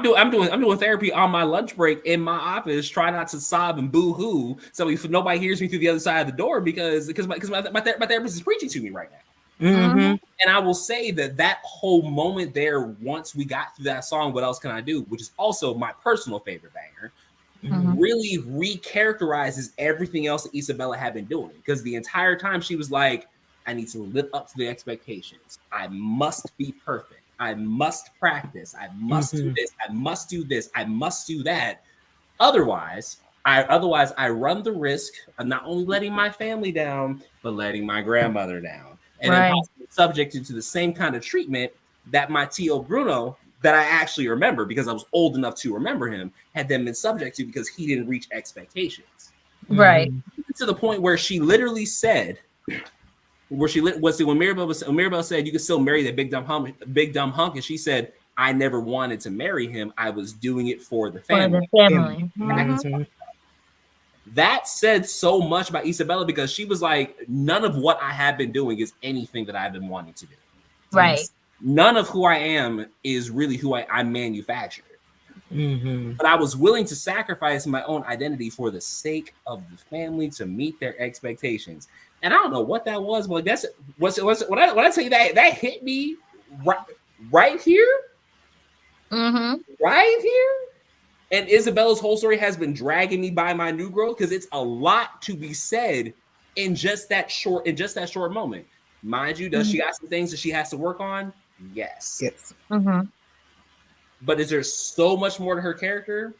doing therapy on my lunch break in my office, try not to sob and boo-hoo so if nobody hears me through the other side of the door, because my therapist is preaching to me right now. And I will say that whole moment there, once we got through that song, What Else Can I Do, which is also my personal favorite banger, really recharacterizes everything else that Isabella had been doing, because the entire time she was like, I need to live up to the expectations. I must be perfect. I must practice. I must do this. I must do this. I must do that. Otherwise, I run the risk of not only letting my family down, but letting my grandmother down. And then subjected to the same kind of treatment that my Tio Bruno, that I actually remember because I was old enough to remember him, had then been subject to because he didn't reach expectations. Right. To the point where she literally said, when Mirabel said, you can still marry that big dumb hunk, and she said, I never wanted to marry him. I was doing it for the family. That said so much about Isabella, because she was like, none of what I have been doing is anything that I've been wanting to do. Right. none of who I am is really who I manufactured. Mm-hmm. But I was willing to sacrifice my own identity for the sake of the family to meet their expectations. And I don't know what that was, but that's when I tell you that hit me right here, right here. And Isabella's whole story has been dragging me by my new growth because it's a lot to be said in just that short moment. Mind you, does she got some things that she has to work on? Yes. But is there so much more to her character?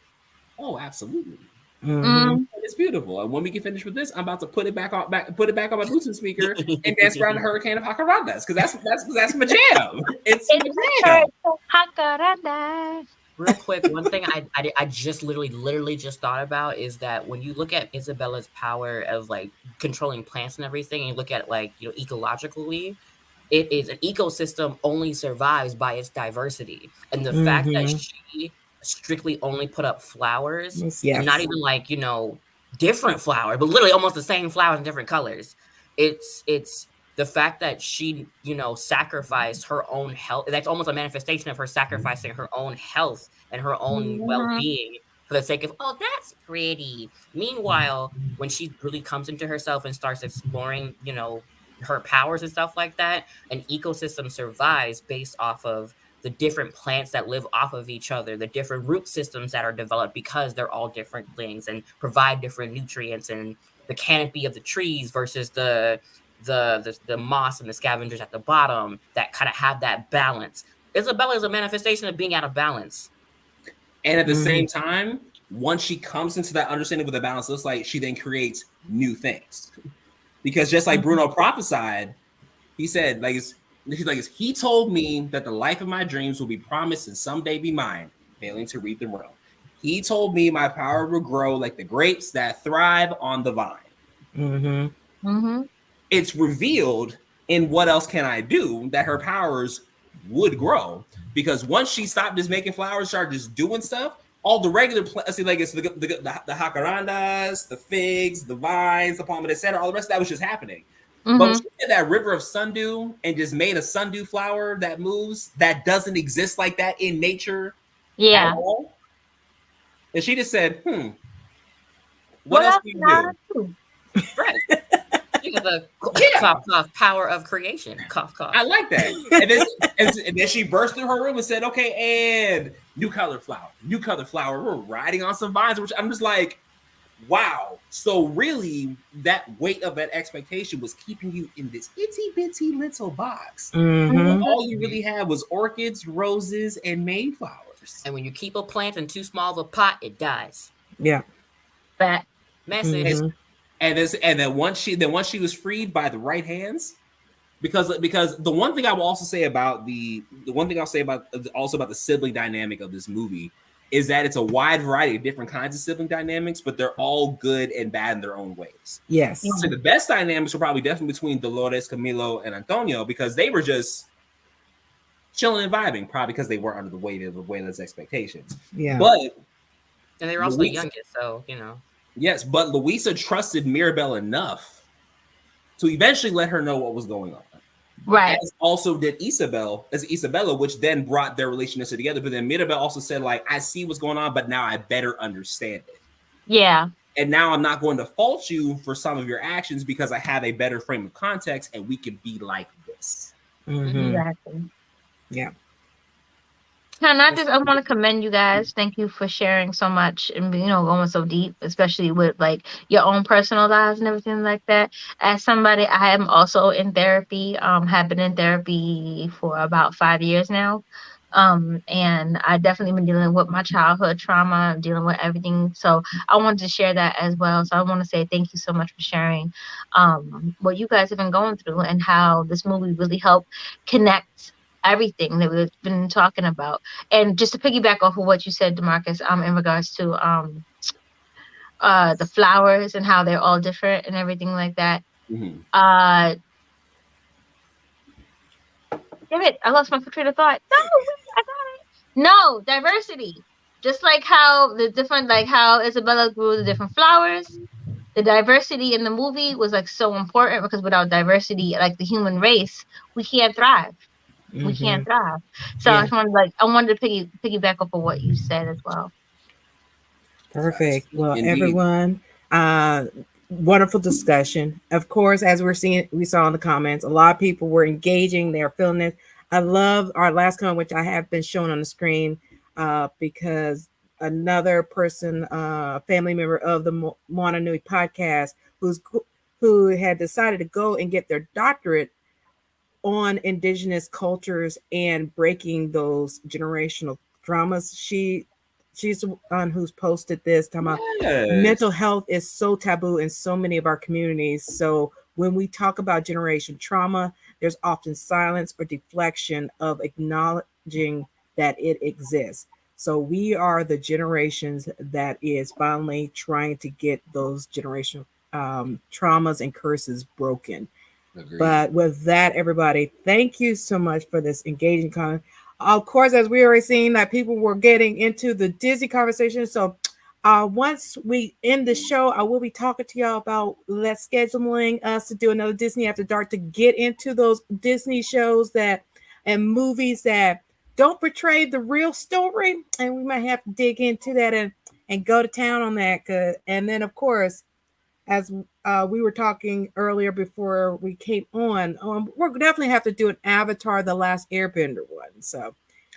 Oh, absolutely. It's beautiful. And when we get finished with this, I'm about to put it back on my Bluetooth speaker and dance around the hurricane of Jacarandas because that's my jam. It's my jam. Real quick, one thing I just literally just thought about is that when you look at Isabella's power of like controlling plants and everything, and you look at like, you know, ecologically, it is an ecosystem only survives by its diversity. And the fact that she strictly only put up flowers, and not even like, you know, different flowers, but literally almost the same flowers in different colors. It's the fact that she, you know, sacrificed her own health. That's almost a manifestation of her sacrificing her own health and her own well-being for the sake of, oh, that's pretty. Meanwhile, when she really comes into herself and starts exploring, you know, her powers and stuff like that, an ecosystem survives based off of the different plants that live off of each other, the different root systems that are developed because they're all different things and provide different nutrients, and the canopy of the trees versus the moss and the scavengers at the bottom that kind of have that balance. Isabella is a manifestation of being out of balance. And at the same time, once she comes into that understanding of what the balance looks like, she then creates new things. Because just like Bruno prophesied, he said, he told me that the life of my dreams will be promised and someday be mine, failing to read the realm. He told me my power will grow like the grapes that thrive on the vine. It's revealed in What Else Can I Do that her powers would grow, because once she stopped just making flowers, started just doing stuff, all the regular plants, like it's the jacarandas, the figs, the vines, the pomegranate, etc., all the rest of that was just happening. But when she did that river of sundew and just made a sundew flower that moves, that doesn't exist like that in nature at all. And she just said, what else can you do? Right. You know, the cough power of creation. Cough. I like that. And then she burst through her room and said, okay, and new color flower. We're riding on some vines, which I'm just like, wow. So really, that weight of that expectation was keeping you in this itty bitty little box. All you really had was orchids, roses, and mayflowers. And when you keep a plant in too small of a pot, it dies. Yeah. That message. And then once she was freed by the right hands, because the one thing I will also say about the sibling dynamic of this movie is that it's a wide variety of different kinds of sibling dynamics, but they're all good and bad in their own ways. Yes. So the best dynamics were probably definitely between Dolores, Camilo, and Antonio, because they were just chilling and vibing, probably because they weren't under the weight of those expectations. Yeah. And they were also the youngest, so you know. Yes, but Luisa trusted Mirabel enough to eventually let her know what was going on. Right. As also did Isabella, which then brought their relationship together. But then Mirabel also said, like, I see what's going on, but now I better understand it. Yeah. And now I'm not going to fault you for some of your actions because I have a better frame of context and we can be like this. Exactly. Yeah. I want to commend you guys. Thank you for sharing so much and, you know, going so deep, especially with like your own personal lives and everything like that. As somebody, I am also in therapy, have been in therapy for about 5 years now. And I definitely been dealing with my childhood trauma, dealing with everything. So I wanted to share that as well. So I want to say thank you so much for sharing what you guys have been going through and how this movie really helped connect everything that we've been talking about. And just to piggyback off of what you said, DeMarcus, in regards to the flowers and how they're all different and everything like that. Damn it, I lost my train of thought. No, I got it. No, diversity. Just like how how Isabella grew the different flowers, the diversity in the movie was like so important, because without diversity, like the human race, we can't thrive. we can't thrive. So Yeah. I just wanted to piggyback off of what you said as well. Perfect. Well, Indeed. everyone, wonderful discussion. Of course, as we saw in the comments, a lot of people were engaging. They're feeling it. I love our last comment, which I have been shown on the screen, because another person, family member of the Moana Nui podcast, who had decided to go and get their doctorate on indigenous cultures and breaking those generational dramas. She's the one who's posted this, talking about mental health is so taboo in so many of our communities. So when we talk about generation trauma, there's often silence or deflection of acknowledging that it exists. So we are the generations that is finally trying to get those generational traumas and curses broken. Agreed. But with that, everybody, thank you so much for this engaging comment. Of course, as we already seen, that people were getting into the Disney conversation. So once we end the show, I will be talking to y'all about let's scheduling us to do another Disney After Dark to get into those Disney shows and movies that don't portray the real story. And we might have to dig into that and go to town on that. And then, of course, as we were talking earlier before we came on, we're definitely have to do an Avatar: The Last Airbender one. So,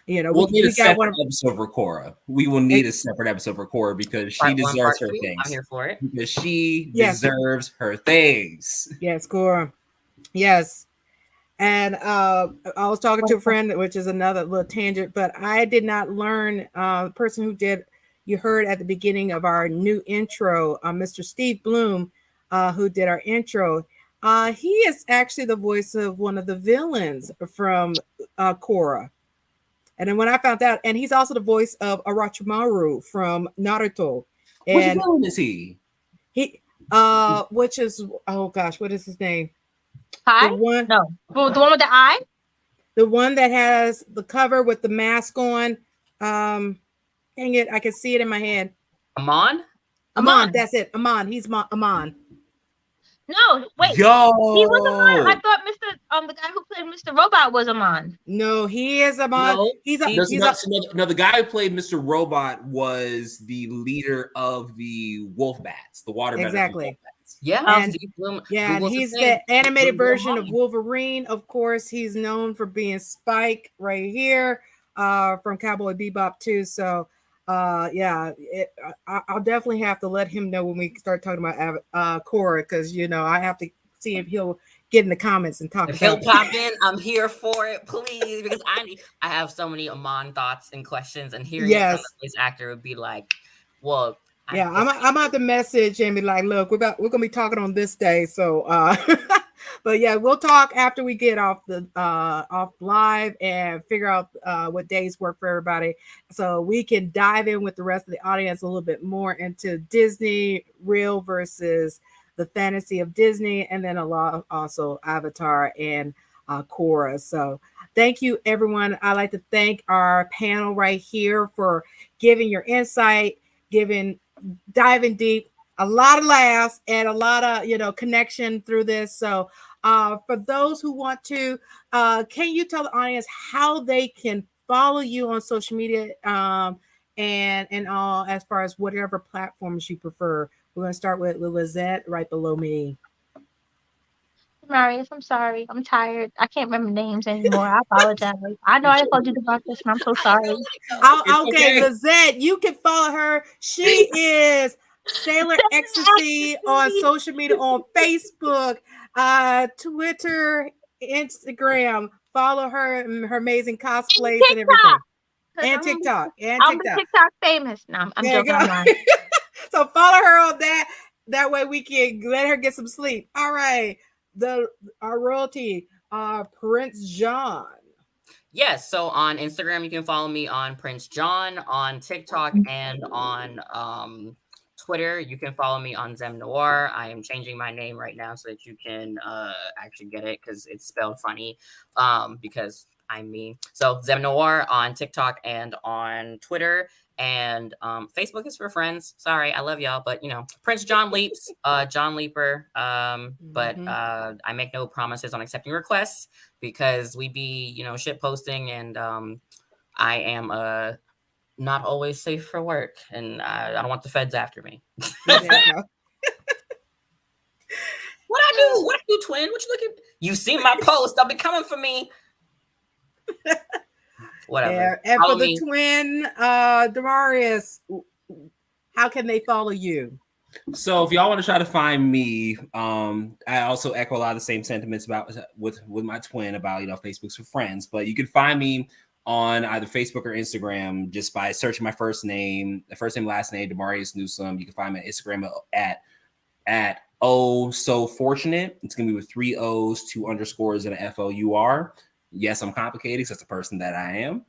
we'll need a separate episode for Korra. We will need a separate episode for Korra because she deserves her things. I'm here for it. Because she deserves her things. Yes, Korra. Yes. And I was talking to a friend, which is another little tangent, but I did not learn the person who did. You heard at the beginning of our new intro, Mr. Steve Bloom, who did our intro. He is actually the voice of one of the villains from Korra. And then when I found out, and he's also the voice of Orochimaru from Naruto. And which villain is he? Which is, oh gosh, what is his name? Hi? The one with the eye? The one that has the cover with the mask on. Dang it, I can see it in my head. Amon, that's it. Amon. He's Amon. No, wait. Yo, he was Amon. I thought the guy who played Mr. Robot was Amon. No, he is Amon. No, he's the guy who played Mr. Robot was the leader of the wolf bats, the water exactly. Bats. Yeah, and he's the animated version of Wolverine. Of course, he's known for being Spike right here, from Cowboy Bebop too. So, I'll definitely have to let him know when we start talking about Korra, because I have to see if he'll get in the comments and talk. If he'll pop in, I'm here for it, please, because I have so many Amon thoughts and questions, and hearing it from the voice actor would be like, well. I'm about to message and be like, look, we're gonna be talking on this day. So but yeah, we'll talk after we get off live and figure out what days work for everybody, so we can dive in with the rest of the audience a little bit more into Disney real versus the fantasy of Disney, and then a lot also Avatar and Korra. So thank you, everyone. I'd like to thank our panel right here for giving your insight, diving deep, a lot of laughs and a lot of connection through this. So for those who want to, can you tell the audience how they can follow you on social media, and all, as far as whatever platforms you prefer? We're going to start with Lizette right below me. Marius, I'm sorry. I'm tired. I can't remember names anymore. I apologize. I know I told you about this, and I'm so sorry. Okay, Lizette, you can follow her. She is Sailor Ecstasy on social media, on Facebook, Twitter, Instagram. Follow her and her amazing cosplays and everything. And TikTok. I'm TikTok famous. No, I'm joking. So follow her on that. That way we can let her get some sleep. All right. Our royalty, Prince John. Yes, so on Instagram you can follow me on Prince John, on TikTok and on Twitter you can follow me on Zem Noir. I am changing my name right now so that you can actually get it, because it's spelled funny, because I'm me. So Zem Noir on TikTok and on Twitter. And Facebook is for friends. Sorry, I love y'all, but Prince John Leaps, John Leaper. But I make no promises on accepting requests because we be, shit posting, and I am not always safe for work, and I don't want the feds after me. What I do, twin? What you looking? You see my post? They'll be coming for me. Whatever. Yeah. And for the twin, Demarius, how can they follow you? So if y'all want to try to find me, I also echo a lot of the same sentiments about with my twin about Facebook's for friends, but you can find me on either Facebook or Instagram just by searching my first name, last name, Demarius Newsome. You can find me on Instagram at Oh So Fortunate. It's gonna be with 3 O's, 2 underscores, and an FOUR. Yes, I'm complicated because that's the person that I am.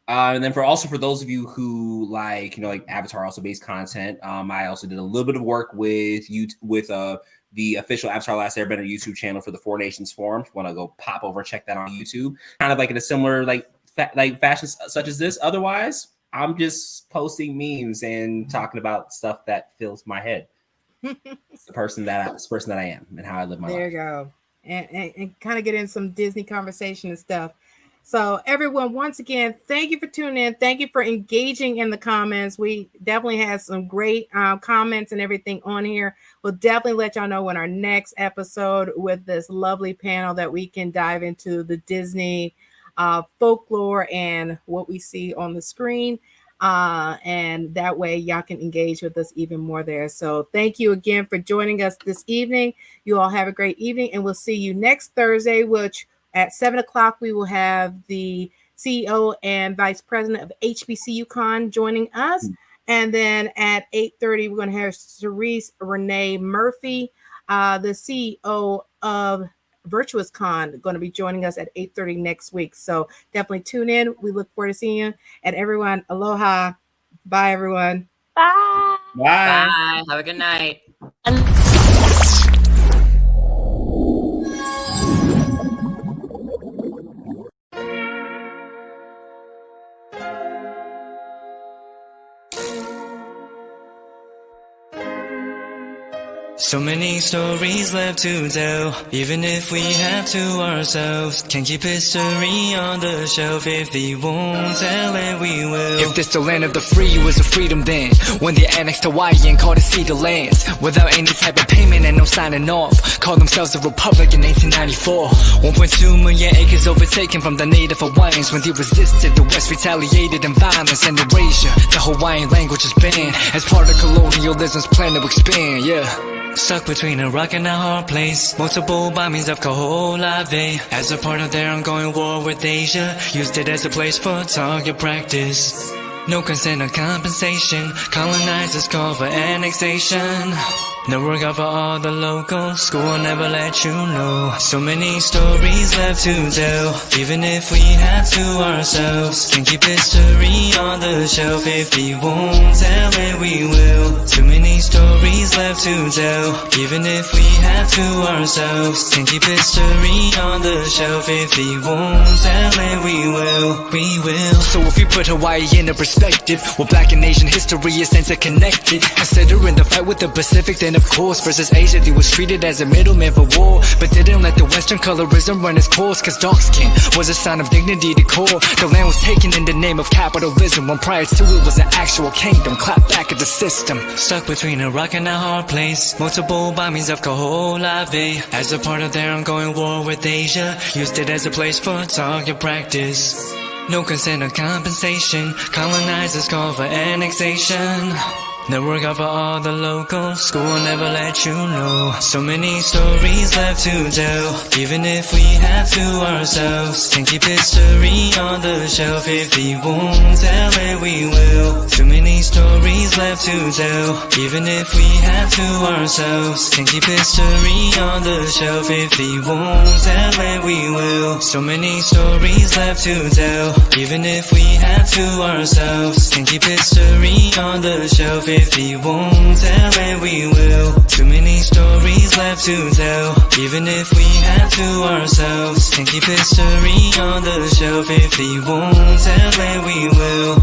And then for those of you who like Avatar also based content, I also did a little bit of work with the official Avatar Last Airbender YouTube channel for the Four Nations Forum. If you want to go pop over and check that on YouTube, kind of like in a similar fashion such as this. Otherwise, I'm just posting memes and talking about stuff that fills my head. It's the person that I am and how I live my life. There you go. And kind of get in some Disney conversation and stuff. So everyone, once again, thank you for tuning in. Thank you for engaging in the comments. We definitely had some great comments and everything on here. We'll definitely let y'all know when our next episode with this lovely panel that we can dive into the Disney folklore and what we see on the screen. And that way y'all can engage with us even more there. So thank you again for joining us this evening. You all have a great evening, and we'll see you next Thursday, which at 7:00 we will have the CEO and Vice President of HBCU Con joining us. And then at 8:30, we're going to have Cerise Renee Murphy, the CEO of Virtuous Con, going to be joining us at 8:30 next week. So definitely tune in. We look forward to seeing you. And everyone, aloha. Bye, everyone. Bye. Bye. Have a good night. So many stories left to tell, even if we have to ourselves. Can't keep history on the shelf. If they won't tell it, we will. If this the land of the free, was a freedom then. When they annexed Hawaii and called it Cedar Lands, without any type of payment and no signing off. Called themselves a republic in 1894. 1.2 million acres overtaken from the native Hawaiians. When they resisted, the West retaliated in violence and erasure. The Hawaiian language is banned as part of colonialism's plan to expand, yeah. Stuck between a rock and a hard place. Multiple bombings of Kaho'olawe as a part of their ongoing war with Asia. Used it as a place for target practice. No consent or compensation. Colonizers call for annexation. No regard for all the locals. School will never let you know. So many stories left to tell, even if we have to ourselves. Can't keep history on the shelf. If we won't tell it, we will. Too many stories left to tell, even if we have to ourselves. Can't keep history on the shelf. If we won't tell it, we will. We will. So if you put Hawaii into perspective, well, Black and Asian history is interconnected. Considering the fight with the Pacific, then of course versus Asia, they was treated as a middleman for war, but didn't let the Western colorism run its course. Cause dark skin was a sign of dignity to core. The land was taken in the name of capitalism, when prior to it was an actual kingdom. Clap back at the system. Stuck between a rock and a hard place. Multiple bombings of Kaho'olawe as a part of their ongoing war with Asia. Used it as a place for target practice. No consent or compensation. Colonizers call for annexation. No regard for all the locals. School will never let you know. So many stories left to tell, even if we have to ourselves. Can't keep history on the shelf. If we won't tell it, we will. Too many stories left to tell, even if we have to ourselves. Can't keep history on the shelf. If we won't tell it, we will. So many stories left to tell, even if we have to ourselves. Can't keep history on the shelf. If we won't tell it, we will. Too many stories stories left to tell. Even if we have to ourselves, can keep history on the shelf. If we won't tell it, we will.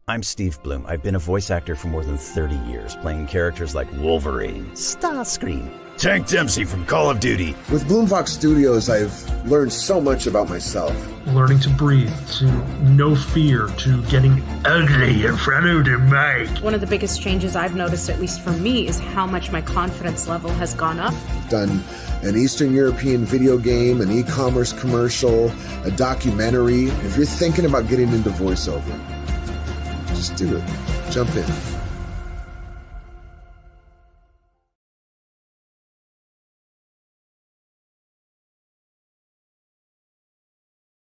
I'm Steve Bloom. I've been a voice actor for more than 30 years, playing characters like Wolverine, Starscream, Tank Dempsey from Call of Duty. With Bloomfox Studios, I've learned so much about myself. Learning to breathe, to no fear, to getting ugly in front of the mic. One of the biggest changes I've noticed, at least for me, is how much my confidence level has gone up. Done an Eastern European video game, an e-commerce commercial, a documentary. If you're thinking about getting into voiceover, just do it. Jump in.